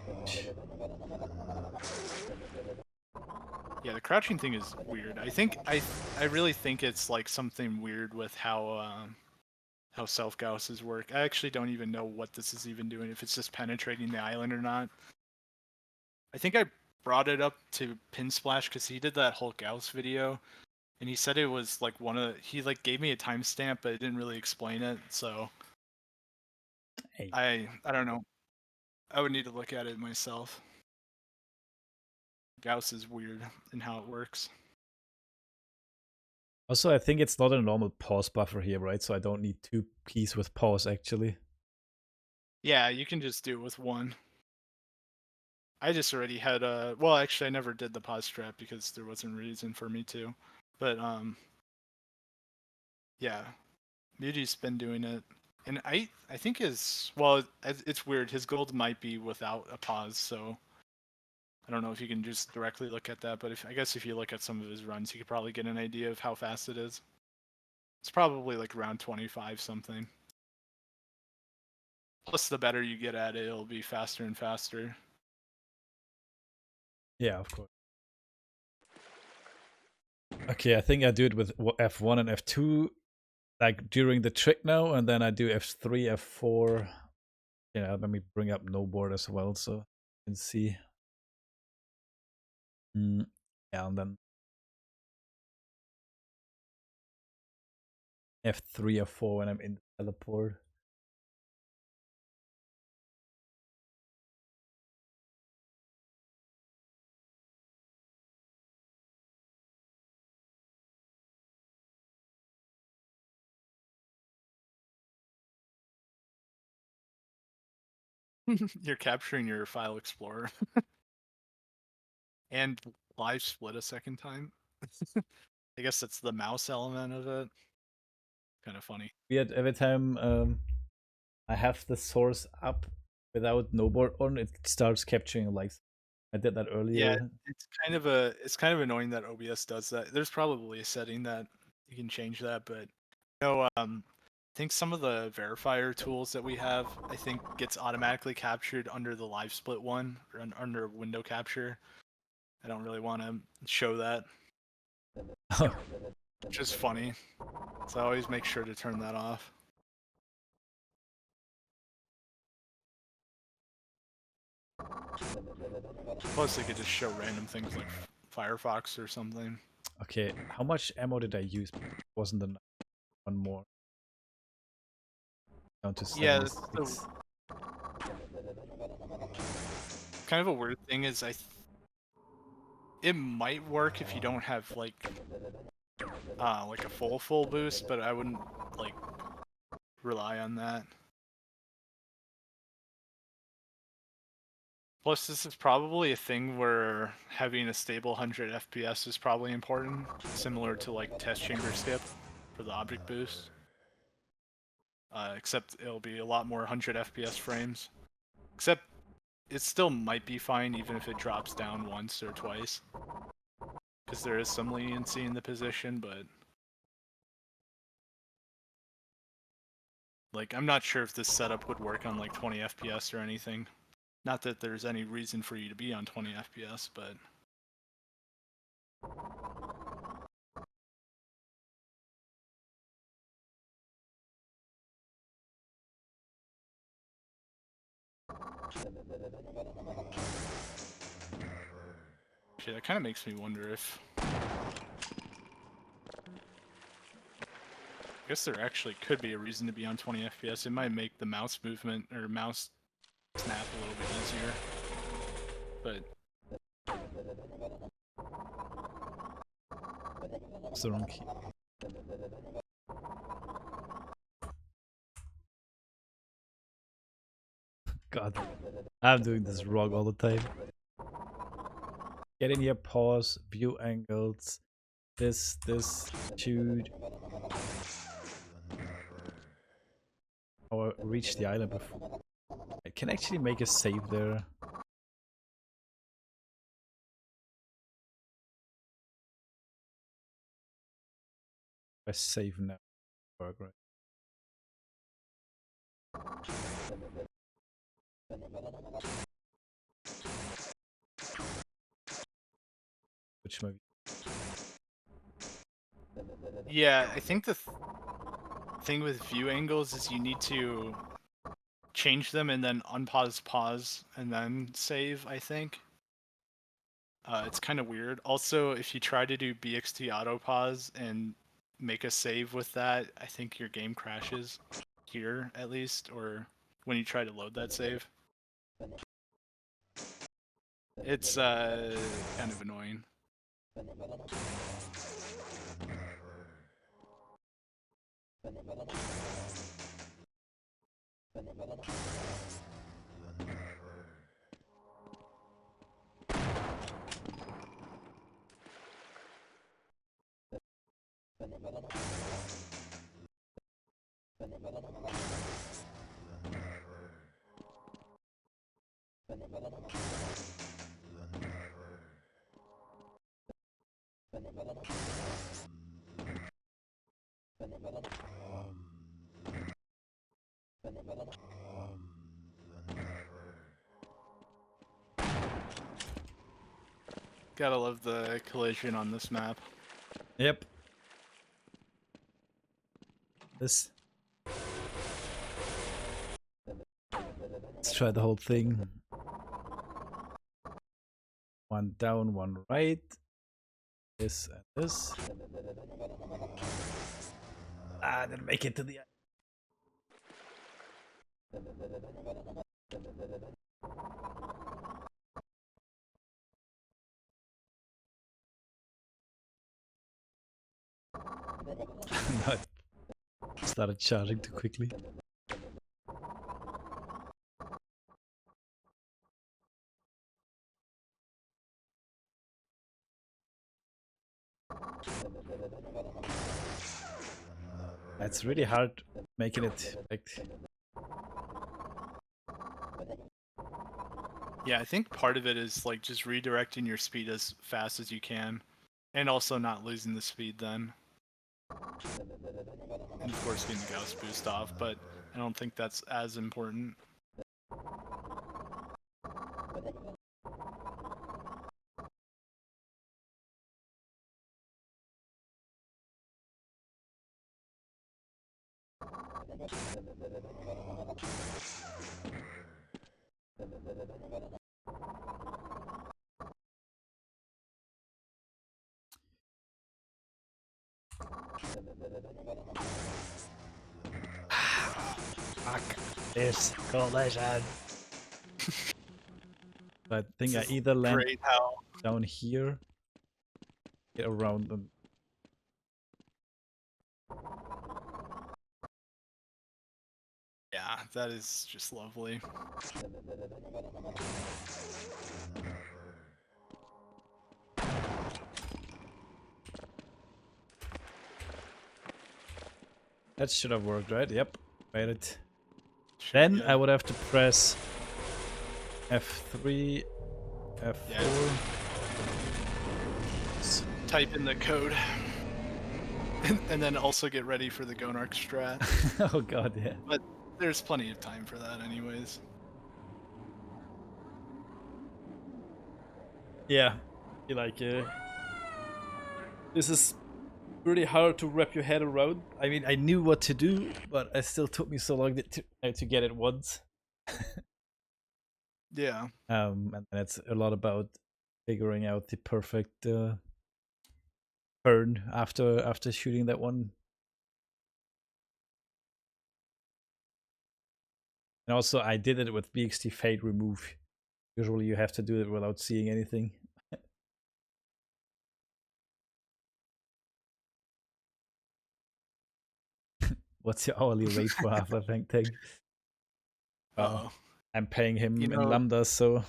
B: Yeah, the crouching thing is weird. I really think it's like something weird with how self gausses work. I actually don't even know what this is even doing. If it's just penetrating the island or not. I think brought it up to Pinsplash because he did that whole Gauss video, and he said it was like he like gave me a timestamp, but it didn't really explain it. So
A: Hey.
B: I don't know. I would need to look at it myself. Gauss is weird in how it works.
A: Also, I think it's not a normal pause buffer here, right? So I don't need two keys with pause, actually.
B: Yeah, you can just do it with one. I just already had well, actually I never did the pause strap because there wasn't a reason for me to. But yeah, Beauty's been doing it. And I think it's weird. His gold might be without a pause, so I don't know if you can just directly look at that, but I guess if you look at some of his runs, you could probably get an idea of how fast it is. It's probably like around 25 something. Plus, the better you get at it, it'll be faster and faster.
A: Yeah, of course. Okay, I think I do it with F1 and F2, like during the trick now, and then I do F3, F4. Yeah, let me bring up no board as well so you can see. Yeah, and then F3, F4 when I'm in the teleport.
B: You're capturing your file explorer and live split a second time. I guess that's the mouse element of it. Kind of funny.
A: Weird, every time I have the source up without no board on, it starts capturing like I did that
B: Yeah,
A: earlier.
B: it's kind of annoying that OBS does that. There's probably a setting that you can change that, but no, I think some of the verifier tools that we have, I think gets automatically captured under the live split one or under window capture. I don't really want to show that. Which is funny. So I always make sure to turn that off. Plus, they could just show random things like Firefox or something.
A: Okay, how much ammo did I use? Wasn't enough. One more. Down to
B: Yeah,
A: 76.
B: kind of a weird thing is it might work if you don't have like a full boost, but I wouldn't like rely on that. Plus, this is probably a thing where having a stable 100 FPS is probably important, similar to like test chamber skip for the object boost. Except it'll be a lot more 100 FPS frames. Except it still might be fine even if it drops down once or twice. Because there is some leniency in the position, but like I'm not sure if this setup would work on like 20 FPS or anything. Not that there's any reason for you to be on 20 FPS, but actually that kind of makes me wonder if I guess there actually could be a reason to be on 20 FPS. It might make the mouse movement or mouse snap a little bit easier. But
A: It's the wrong key. God, I'm doing this wrong all the time. Get in here, pause, view angles, this, shoot. Or reach the island before. I can actually make a save there. I save now. Work, right? Which maybe.
B: yeah, I think the thing with view angles is you need to change them and then unpause, pause, and then save, I think. It's kind of weird. Also, if you try to do BXT auto pause and make a save with that, I think your game crashes here at least, or when you try to load that save. It's kind of annoying. Gotta love the collision on this map.
A: Yep. This. Let's try the whole thing. One down, one right. This and this. Ah, didn't make it to the. No, I started charging too quickly. It's really hard making it back.
B: Yeah, I think part of it is like just redirecting your speed as fast as you can, and also not losing the speed then. And of course getting the Gauss boost off, but I don't think that's as important.
A: Fuck this collision. I think I either land
B: Great how
A: down here, get around them.
B: yeah, that is just lovely.
A: That should have worked, right? Yep, made it.
B: Should be
A: Then I
B: good.
A: would have to press F3, F4.
B: Yeah. Type in the code. And then also get ready for the Gonarch strat.
A: Oh god, yeah.
B: But there's plenty of time for that anyways.
A: Yeah, you like this is really hard to wrap your head around. I mean, I knew what to do, but it still took me so long to get it once.
B: Yeah.
A: And it's a lot about figuring out the perfect turn after shooting that one. And also, I did it with BXT Fade Remove. Usually, you have to do it without seeing anything. What's your hourly rate for Half-Life Tank? Well,
B: Oh.
A: I'm paying
B: You
A: him in
B: know,
A: lambdas, so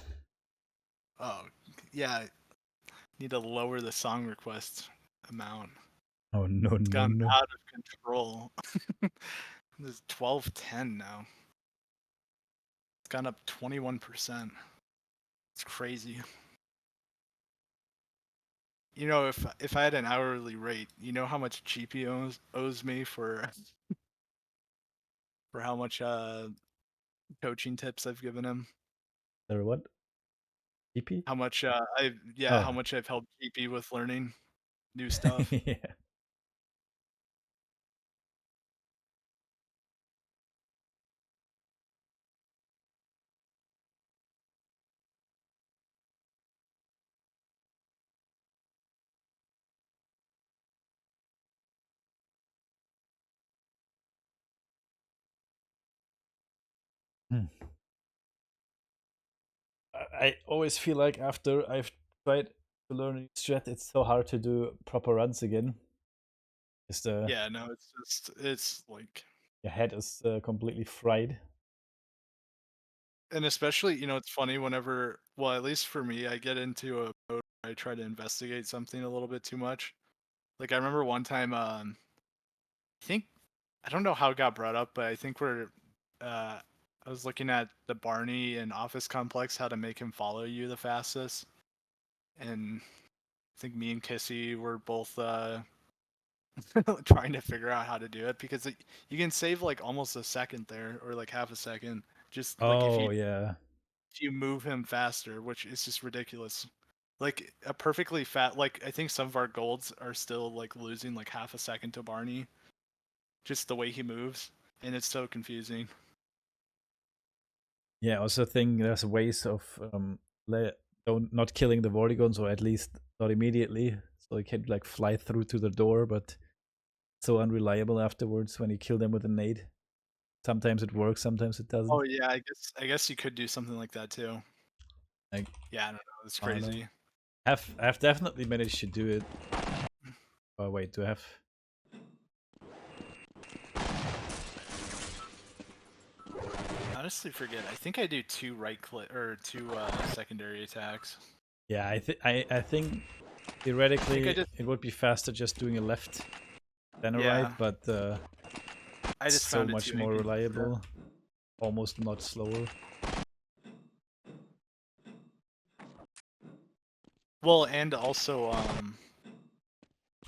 B: oh yeah, need to lower the song request amount.
A: oh no
B: It's
A: no
B: gone
A: no.
B: out of control. This is 1210 now. It's gone up 21%. It's crazy. You know, if I had an hourly rate, you know how much GP owes me for how much coaching tips I've given him?
A: Sorry, what? EP?
B: How much how
A: Oh,
B: much I've helped GP with learning new stuff.
A: yeah. Hmm. I always feel like after I've tried to learn a new strat, it's so hard to do proper runs again. Just
B: Yeah, no, it's like,
A: your head is completely fried.
B: and especially, it's funny whenever, well, at least for me, I get into a mode where I try to investigate something a little bit too much. Like I remember one time, I think I don't know how it got brought up, but I think I was looking at the Barney and Office Complex, how to make him follow you the fastest, and I think me and Kissy were both trying to figure out how to do it because you can save like almost a second there or like half a second just like
A: Oh yeah.
B: if you move him faster, which is just ridiculous. Like a perfectly fat, like I think some of our golds are still like losing like half a second to Barney, just the way he moves, and it's so confusing.
A: Yeah, I also think there's ways of don't not killing the Vortigons, or at least not immediately, so they can like fly through to the door, but so unreliable afterwards when you kill them with a nade. Sometimes it works, sometimes it
B: Oh
A: doesn't.
B: yeah, I guess you could do something like that too.
A: Like
B: Yeah, I don't know. It's
A: I don't know.
B: crazy.
A: I've definitely managed to do it. Oh wait, do I have?
B: Honestly, forget. I think I do two right click or two secondary attacks.
A: Yeah, I think
B: I think I
A: theoretically
B: just
A: it would be faster just doing a left than a right,
B: yeah,
A: but
B: I
A: it's
B: just
A: so
B: found it too
A: much more
B: inconsistent.
A: reliable, almost not slower.
B: Well, and also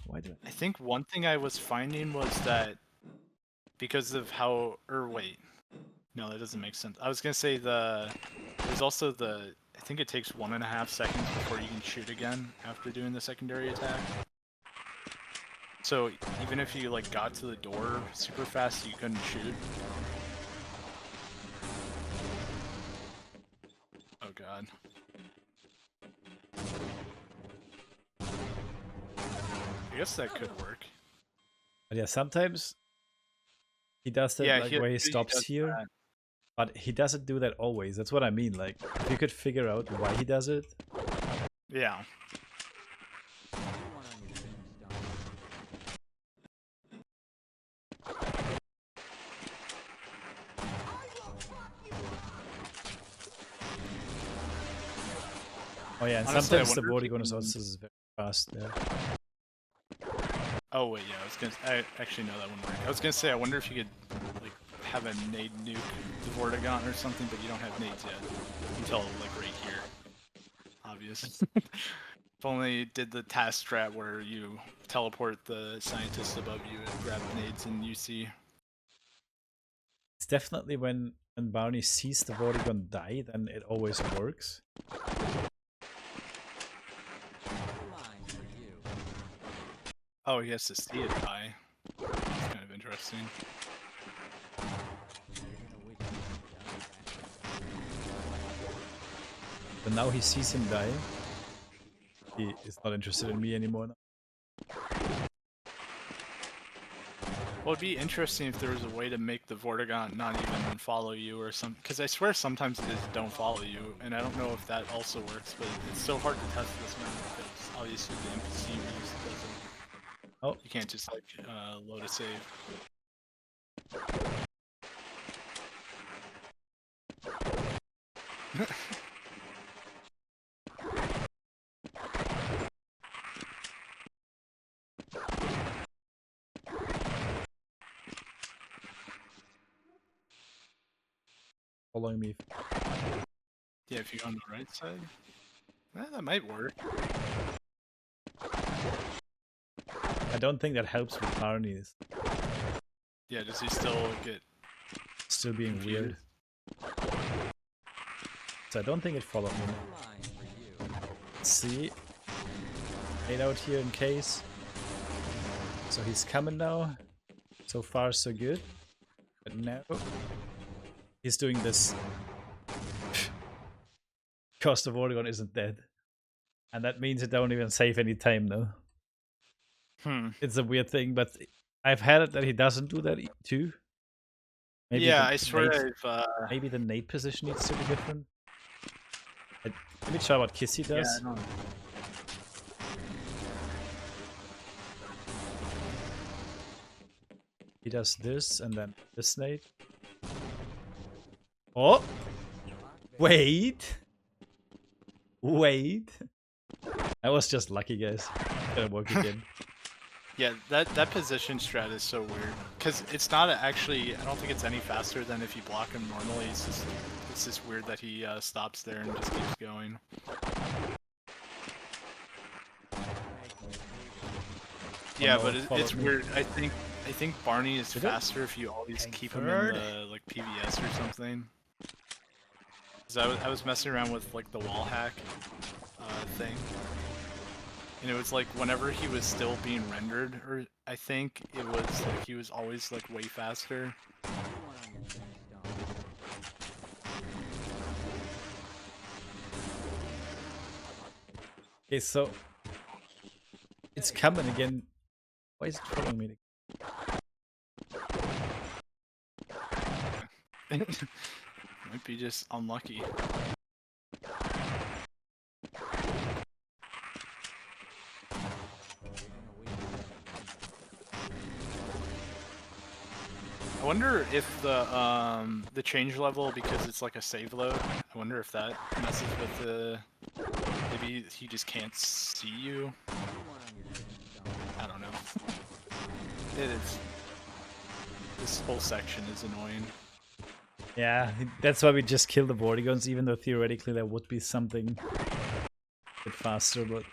A: Why do
B: I think one thing I was finding was that because of how or wait, no, that doesn't make sense. I was gonna say there's also I think it takes 1.5 seconds before you can shoot again after doing the secondary attack. So even if you like got to the door super fast, you couldn't shoot. Oh god. I guess that could work.
A: But yeah, sometimes he does that
B: Yeah,
A: like
B: he
A: where he
B: he
A: stops
B: does
A: here,
B: that.
A: but he doesn't do that always. That's what I mean. Like if you could figure out why he does it.
B: Yeah.
A: Oh yeah, and
B: Honestly, I
A: sometimes the
B: wonder if you
A: Vortigon is
B: can.
A: also very fast. Yeah.
B: Oh wait, yeah, I actually know that one work. I was gonna say, I wonder if you could like have a nade nuke the Vortigon or something, but you don't have nades yet until like right here. Obvious. If only did the task strat where you teleport the scientists above you and grab nades and UC.
A: It's definitely when Barney sees the Vortigon die, then it always works.
B: Oh, he has to see it die. That's kind of interesting.
A: But now he sees him die. He is not interested in me anymore. Now.
B: Well, it'd be interesting if there was a way to make the Vortigaunt not even follow you or some. Because I swear sometimes it is don't follow you, and I don't know if that also works. But it's so hard to test this map because obviously the NPC use doesn't.
A: Oh,
B: You can't just like load a save.
A: following me.
B: Yeah, if you go on the right side, that might work.
A: I don't think that helps with Barney's
B: Yeah, does he still get
A: still being weird.
B: confused?
A: So I don't think it followed me. Now. Let's see. Made out here in case. So he's coming now. So far so good. But now he's doing this. Cost of Orgon isn't dead. And that means it don't even save any time now.
B: Hmm.
A: It's a weird thing, but I've had it that he doesn't do that too. Maybe
B: Yeah,
A: the
B: I swear
A: nade,
B: I've.
A: maybe the nade position needs to be different. Let me try what Kissy
B: Yeah,
A: does.
B: I don't.
A: He does this and then this nade. Oh! Wait! Wait! I was just lucky, guys. Gonna work again.
B: Yeah, that position strat is so weird because it's not actually. I don't think it's any faster than if you block him normally. It's just weird that he stops there and just keeps going. Yeah,
A: no,
B: but
A: follow
B: it's
A: me.
B: weird. I think Barney is
A: Did it?
B: faster if you always keep him in
A: Tankfird.
B: the like PVS or something. Cause I was messing around with like the wall hack thing, and it was like whenever he was still being rendered, or I think it was like he was always like way faster.
A: Okay, so it's coming again. Why is it following me?
B: Might be just unlucky. I wonder if the change level, because it's like a save load, I wonder if that messes with the. Maybe he just can't see you. I don't know. It is. This whole section is annoying.
A: Yeah, that's why we just kill the Vortigons, even though theoretically there would be something a bit faster, but...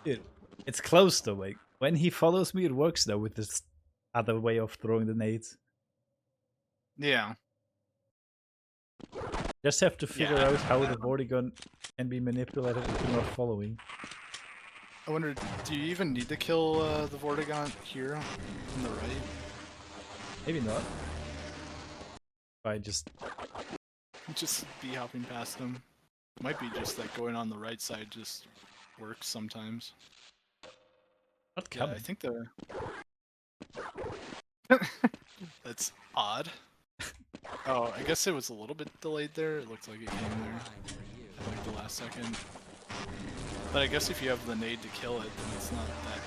A: Dude, it's close though, like, when he follows me it works though with this other way of throwing the nades.
B: Yeah.
A: Just have to figure
B: Yeah,
A: out how the Vortigon can be manipulated into not following.
B: I wonder, do you even need to kill the Vortigaunt here on the right?
A: Maybe not. I just...
B: Just be hopping past him. Might be just that going on the right side just works sometimes.
A: Not
B: Yeah,
A: coming.
B: I think the... That's odd. Oh, I guess it was a little bit delayed there. It looked like it came there at like the last second. But I guess if you have the nade to kill it, then it's not that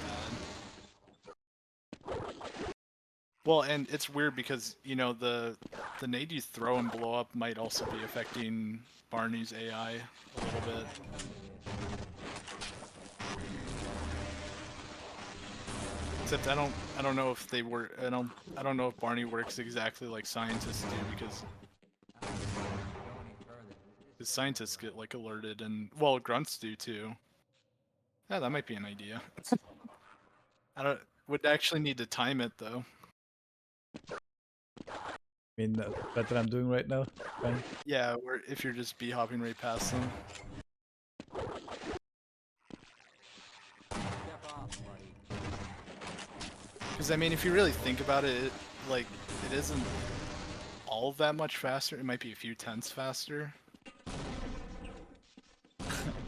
B: bad. Well, and it's weird because, you know, the nade you throw and blow up might also be affecting Barney's AI a little bit. Except I don't know if they work. I don't know if Barney works exactly like scientists do, because scientists get like alerted, and well, grunts do too. Yeah, that might be an idea. I would actually need to time it though.
A: I mean, that I'm doing right now. Fine.
B: Yeah, or if you're just bee hopping right past them. Because I mean, if you really think about it, like it isn't all that much faster. It might be a few tenths faster.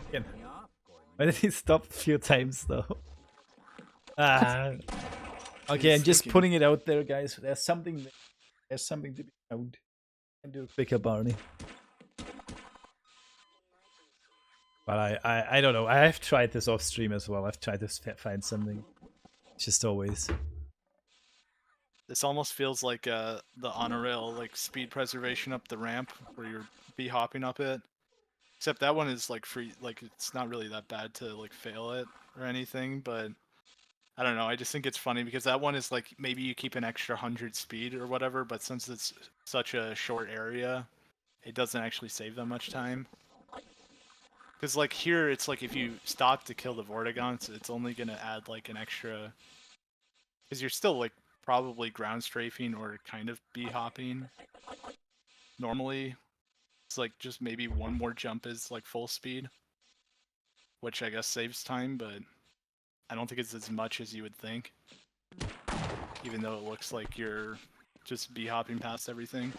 A: Again. Why did he stop a few times though? Ah. Okay, I'm just putting it out there, guys. There's something to be found. I can do a quicker Barney. But I don't know. I have tried this off stream as well. I've tried to find something. Just always.
B: This almost feels like the honor rail, like speed preservation up the ramp where you're bee hopping up it. Except that one is like free, like it's not really that bad to like fail it or anything, but I don't know. I just think it's funny because that one is like maybe you keep an extra 100 speed or whatever, but since it's such a short area, it doesn't actually save that much time. Because like here, it's like if you stop to kill the Vortigons, it's only gonna add like an extra. Because you're still like probably ground strafing or kind of bee hopping. Normally, it's like just maybe one more jump is like full speed, which I guess saves time, but I don't think it's as much as you would think. Even though it looks like you're just bee hopping past everything.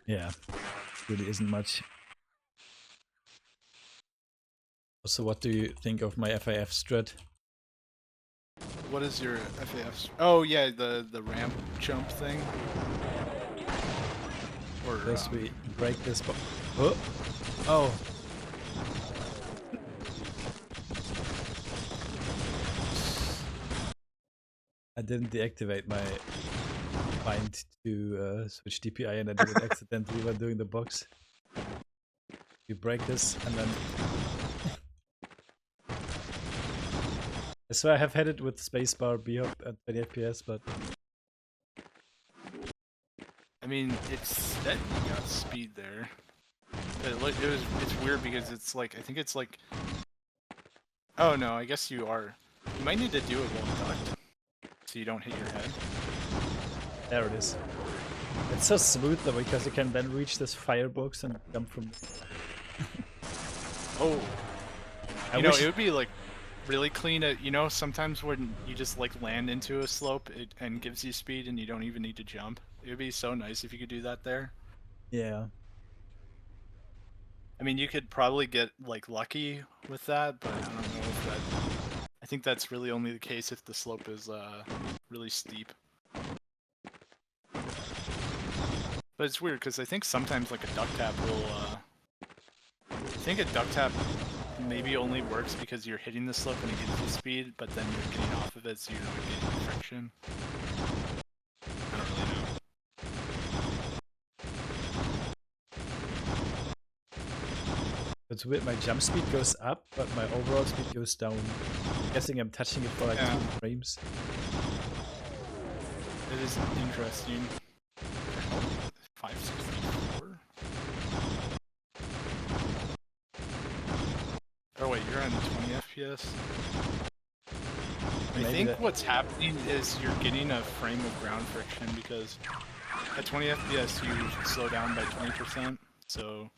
A: Yeah, really isn't much. So what do you think of my FAF strat?
B: What is your FAF? Oh yeah, the ramp jump thing. Or
A: First we break this oh! Oh! I didn't deactivate my bind to switch DPI and I did it accidentally while doing the box. You break this and then... I swear I have had it with spacebar B-hop at 20 FPS, but...
B: I mean, it's that you got speed there. But it's weird because it's like, I think it's like... Oh no, I guess you are. You might need to do it while ducked, so you don't hit your head.
A: There it is. It's so smooth though, because you can then reach this firebox and jump from...
B: Oh!
A: I
B: You know,
A: wish...
B: it would be like really clean. You know, sometimes when you just like land into a slope and gives you speed and you don't even need to jump. It would be so nice if you could do that there.
A: Yeah.
B: I mean, you could probably get like lucky with that, but I don't know if that... I think that's really only the case if the slope is really steep. But it's weird because I think sometimes like a duck tap will... I think a duck tap maybe only works because you're hitting the slope and it gives you speed, but then you're getting off of it so you're not getting friction. I don't really know.
A: It's weird, my jump speed goes up, but my overall speed goes down. I'm guessing I'm touching it for like 2 frames.
B: It is interesting. 564? Oh wait, you're on 20 FPS? I think what's happening is you're getting a frame of ground friction because at 20 FPS you slow down by 20%, so...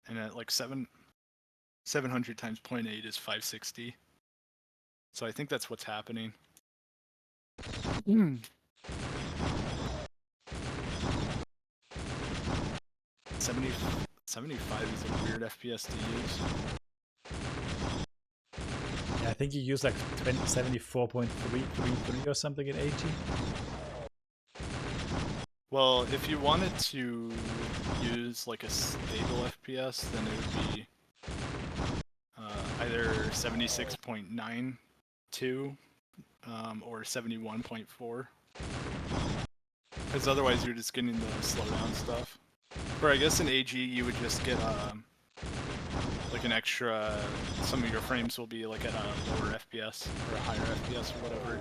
B: And at like 700 times 0.8 is 560. So I think that's what's happening. 75 is a weird FPS to use.
A: Yeah, I think you use like 74.333 or something in AG.
B: Well, if you wanted to use like a stable FPS, then it would be either 76.92 or 71.4. Because otherwise you're just getting the slowdown stuff. Or I guess in AG you would just get like an extra... Some of your frames will be like at a lower FPS or a higher FPS or whatever.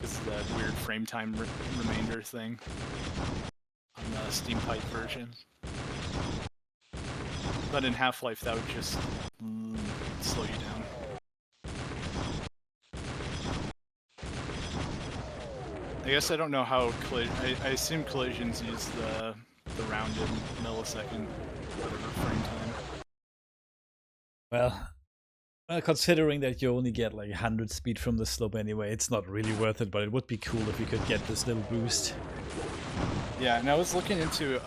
B: This is that weird frame time remainder thing on the Steam Pipe version. But in Half-Life that would just slow you down. I guess I don't know how I assume collisions use the rounded millisecond whatever frame time.
A: Well, considering that you only get like 100 speed from the slope anyway, it's not really worth it, but it would be cool if we could get this little boost.
B: Yeah, and I was looking into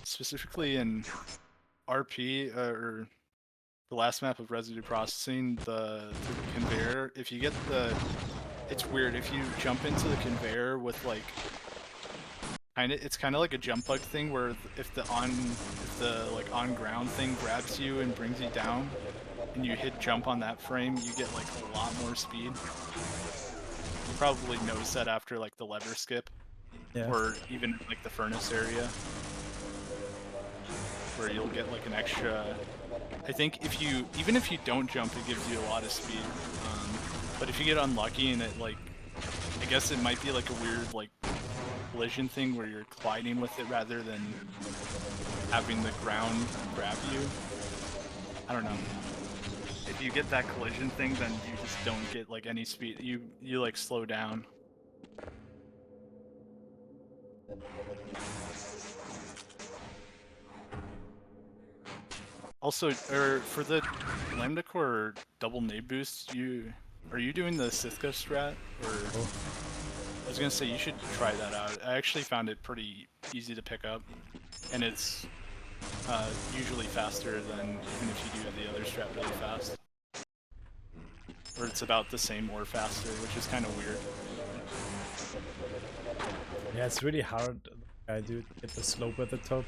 B: specifically in RP or the last map of residue processing, the conveyor. If you get it's weird if you jump into the conveyor with like it's kind of like a jump bug thing where if the like on ground thing grabs you and brings you down and you hit jump on that frame, you get like a lot more speed. You probably notice that after like the lever skip,
A: yeah.
B: Or even like the furnace area, where you'll get like an extra... I think even if you don't jump, it gives you a lot of speed. But if you get unlucky and it like... I guess it might be like a weird like collision thing where you're colliding with it rather than having the ground grab you. I don't know. If you get that collision thing, then you just don't get like any speed. You like slow down. Also, for the Lambda Core double nade boost, are you doing the Sithka strat or was gonna say you should try that out. I actually found it pretty easy to pick up, and it's usually faster than even if you do the other strat really fast. Or it's about the same or faster, which is kind of weird.
A: Yeah, it's really hard. I do get the slope at the top.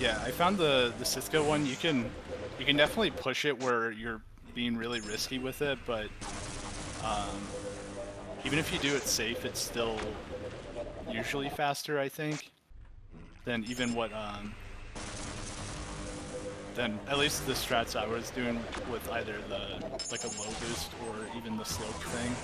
B: Yeah, I found the Cisco one. You can definitely push it where you're being really risky with it, but even if you do it safe, it's still usually faster, I think, than even what than at least the strats I was doing with either the like a low boost or even the slope thing.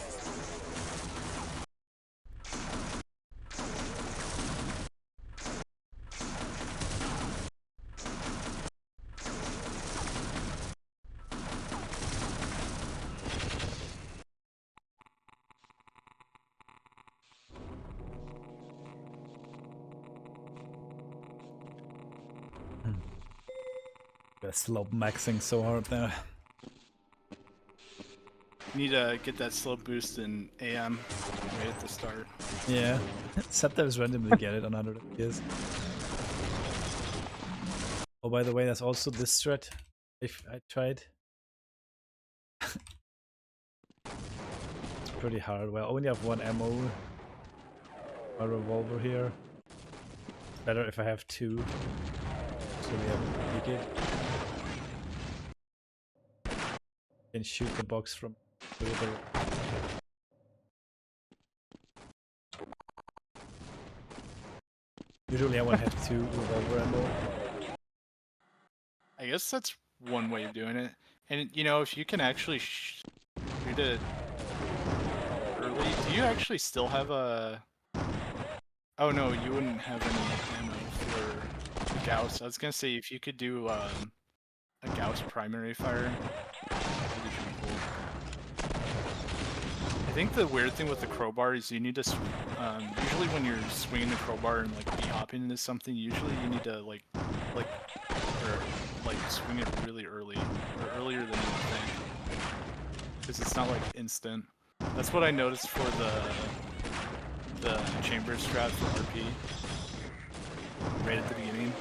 A: The slope maxing so hard there.
B: You need to get that slope boost in AM right at the start.
A: Yeah, sometimes randomly get it on 100 FPS. Oh, by the way, there's also this strat. If I tried, it's pretty hard. Well, I only have one ammo, a revolver here. It's better if I have two, so we have a peek it. Can shoot the box from the river. Usually I won't have two revolver ammo.
B: I guess that's one way of doing it. And you know, if you can actually shoot it early, do you actually still have a? Oh no, you wouldn't have any ammo for the Gauss. I was gonna say if you could do a Gauss primary fire, that'd be pretty cool. I think the weird thing with the crowbar is you need to, usually when you're swinging the crowbar and like hopping into something, usually you need to like swing it really early, or earlier than you would think, because it's not like instant. That's what I noticed for the chamber strat for RP, right at the beginning.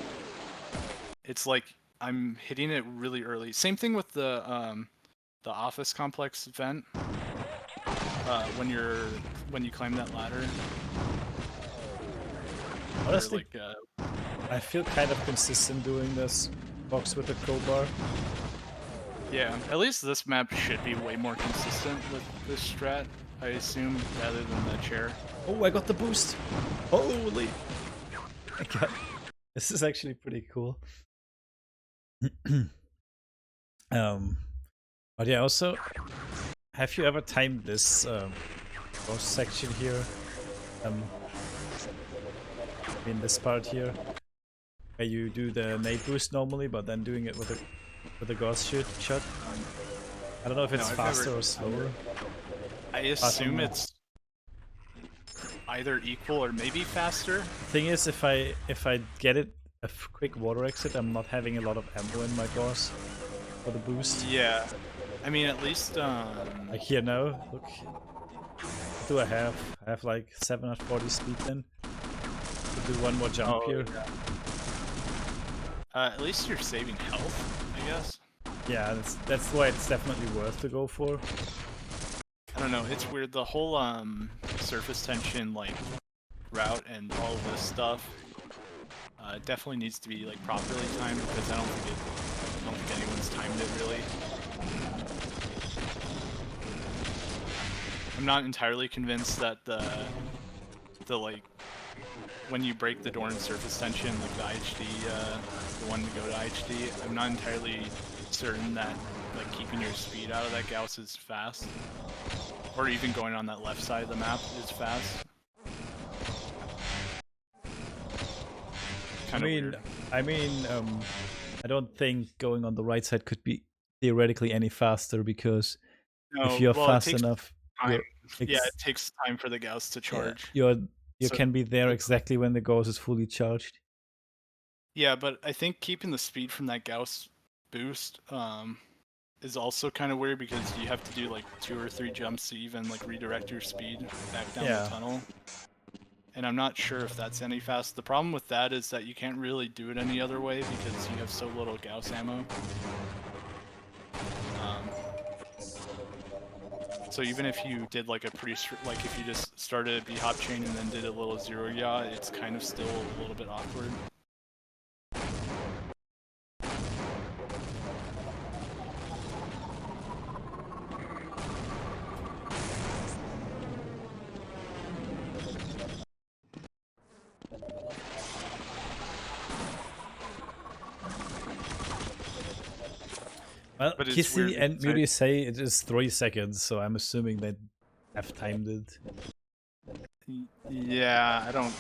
B: It's like I'm hitting it really early. Same thing with the office complex vent. When you climb that ladder.
A: Honestly,
B: Like,
A: I feel kind of consistent doing this box with the crowbar.
B: yeah, at least this map should be way more consistent with this strat, I assume, rather than the chair.
A: Oh, I got the boost! Holy! God. This is actually pretty cool. But yeah, also, have you ever timed this boss section here? In this part here, where you do the nade boost normally, but then doing it with a gauss shot. I don't know if it's faster or slower.
B: I assume it's either equal or maybe faster.
A: Thing is, if I get it a quick water exit, I'm not having a lot of ammo in my gauss for the boost.
B: Yeah, I mean at least
A: like here now, look. What do I have? I have like 740 speed then. To do one more jump here.
B: Yeah. At least you're saving health, I guess.
A: Yeah, that's why it's definitely worth to go for.
B: I don't know, it's weird. The whole surface tension like route and all of this stuff definitely needs to be like properly timed, because I don't think anyone's timed it really. I'm not entirely convinced that the like when you break the door in surface tension, like the IHD, the one to go to IHD, I'm not entirely certain that like keeping your speed out of that Gauss is fast, or even going on that left side of the map is fast.
A: I mean, I don't think going on the right side could be theoretically any faster, because if you're fast enough,
B: yeah, it takes time for the Gauss to charge.
A: Yeah, you can be there exactly when the Gauss is fully charged.
B: Yeah, but I think keeping the speed from that Gauss boost is also kind of weird because you have to do like 2 or 3 jumps to even like redirect your speed back down the tunnel. And I'm not sure if that's any fast. The problem with that is that you can't really do it any other way because you have so little Gauss ammo. So even if you did like a pretty like if you just started a B hop chain and then did a little 0 yaw, it's kind of still a little bit awkward.
A: Well,
B: But it's
A: Kissy
B: weird
A: and
B: because
A: Muti say it is 3 seconds, so I'm assuming they have timed it.
B: Yeah, I don't.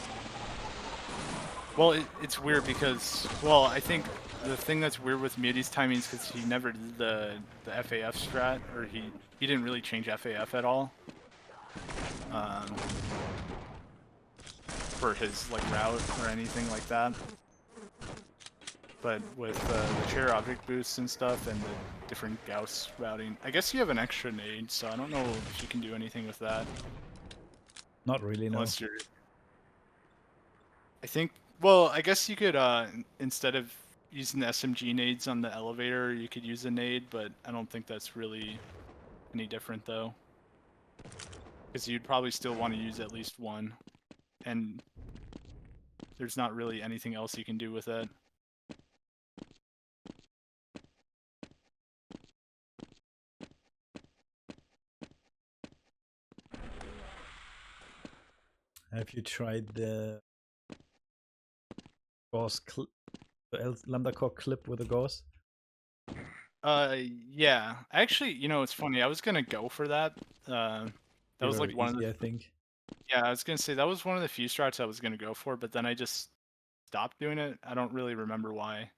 B: Well, it's weird because, well, I think the thing that's weird with Muti's timing is because he never did the FAF strat, or he didn't really change FAF at all. For his like route or anything like that. But with the chair object boosts and stuff and the different Gauss routing, I guess you have an extra nade, so I don't know if you can do anything with that.
A: Not really, no.
B: Unless you're... I think, well, I guess you could, instead of using the SMG nades on the elevator, you could use a nade, but I don't think that's really any different, though. Because you'd probably still want to use at least one. And there's not really anything else you can do with it.
A: Have you tried the Gauss lambda core clip with the Gauss?
B: Yeah. Actually, you know, it's funny. I was gonna go for that. That was like
A: Very
B: one of
A: easy,
B: the...
A: I think.
B: Yeah, I was gonna say that was one of the few strats I was gonna go for, but then I just stopped doing it. I don't really remember why.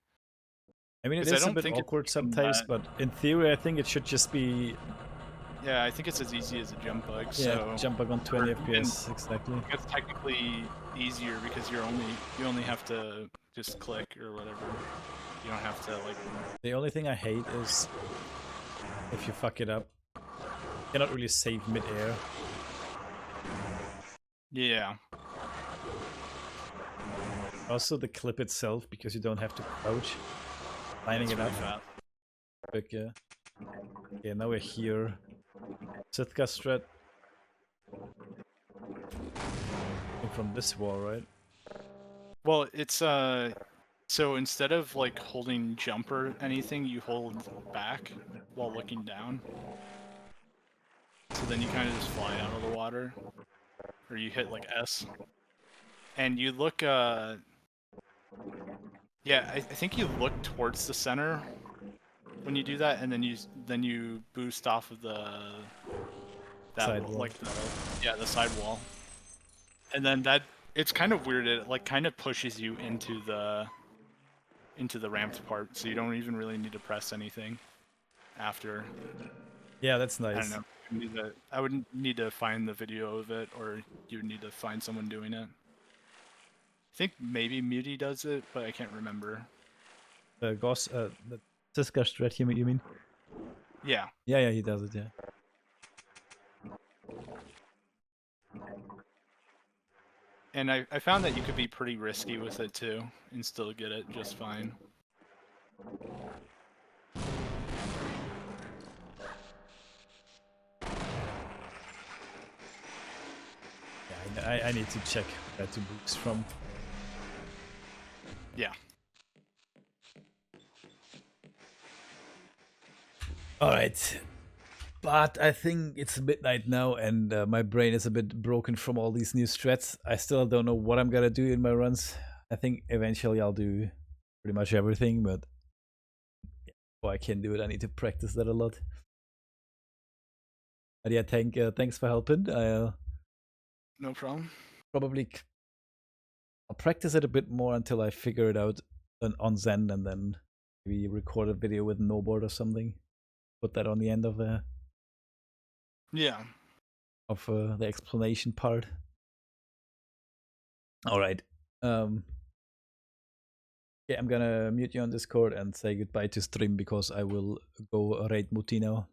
A: I mean, it
B: Because I
A: is a
B: don't
A: bit
B: think it's
A: awkward
B: even
A: sometimes,
B: that...
A: but in theory, I think it should just be...
B: Yeah, I think it's as easy as a jump bug.
A: Yeah,
B: So
A: jump bug on
B: or
A: 20
B: even,
A: FPS, exactly.
B: it's technically easier because you only have to just click or whatever. You don't have to like...
A: The only thing I hate is if you fuck it up, you cannot really save mid-air.
B: Yeah.
A: Also the clip itself, because you don't have to crouch, lining
B: It's
A: it
B: really
A: up.
B: fast.
A: Quick, yeah. Okay, now we're here. Sitka strat. From this wall, right?
B: Well, it's so instead of like holding jump or anything, you hold back while looking down. So then you kind of just fly out of the water, or you hit like S, and you look. Yeah, I think you look towards the center when you do that, and then you boost off of
A: Side wall.
B: like the side wall, and then that it's kind of weird. It like kind of pushes you into the ramped part, so you don't even really need to press anything after.
A: Yeah, that's
B: I don't
A: nice.
B: know. I would need to find the video of it, or you would need to find someone doing it. I think maybe Muti does it, but I can't remember.
A: Gauss, the Sitka strat, you mean?
B: Yeah.
A: Yeah, he does it, yeah.
B: And I found that you could be pretty risky with it too, and still get it just fine.
A: Yeah, I need to check where to boost from.
B: Yeah.
A: Alright. But I think it's midnight now, and my brain is a bit broken from all these new strats. I still don't know what I'm gonna do in my runs. I think eventually I'll do pretty much everything, but before I can do it, I need to practice that a lot. But yeah, thanks for helping. I'll
B: No problem.
A: probably I'll practice it a bit more until I figure it out on Zen, and then maybe record a video with no board or something. Put that on the end of the
B: Yeah.
A: the explanation part. All right. Okay, I'm gonna mute you on Discord and say goodbye to stream because I will go raid Muti now.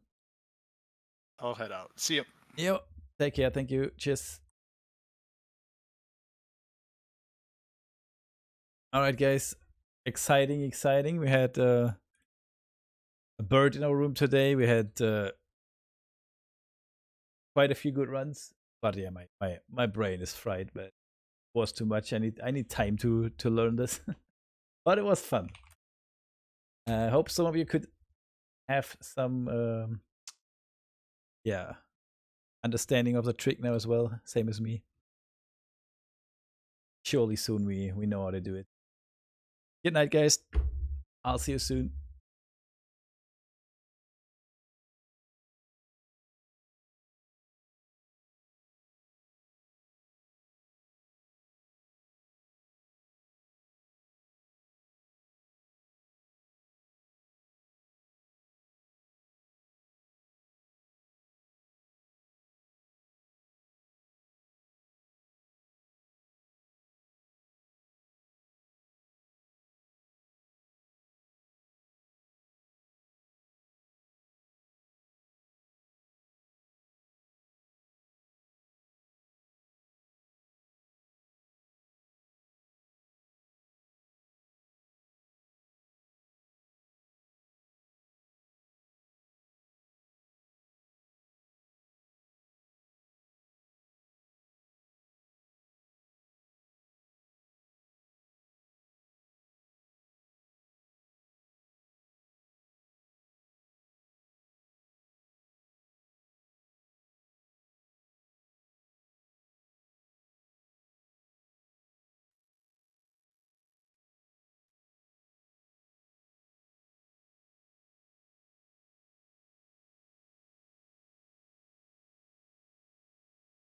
B: I'll head out. See ya.
A: Yo, take care. Thank you. Cheers. All right, guys. Exciting, exciting. We had a bird in our room today. We had quite a few good runs. But yeah, my brain is fried. But it was too much. I need time to learn this. But it was fun. I hope some of you could have some yeah, understanding of the trick now as well, same as me. Surely soon we know how to do it. Good night, guys. I'll see you soon.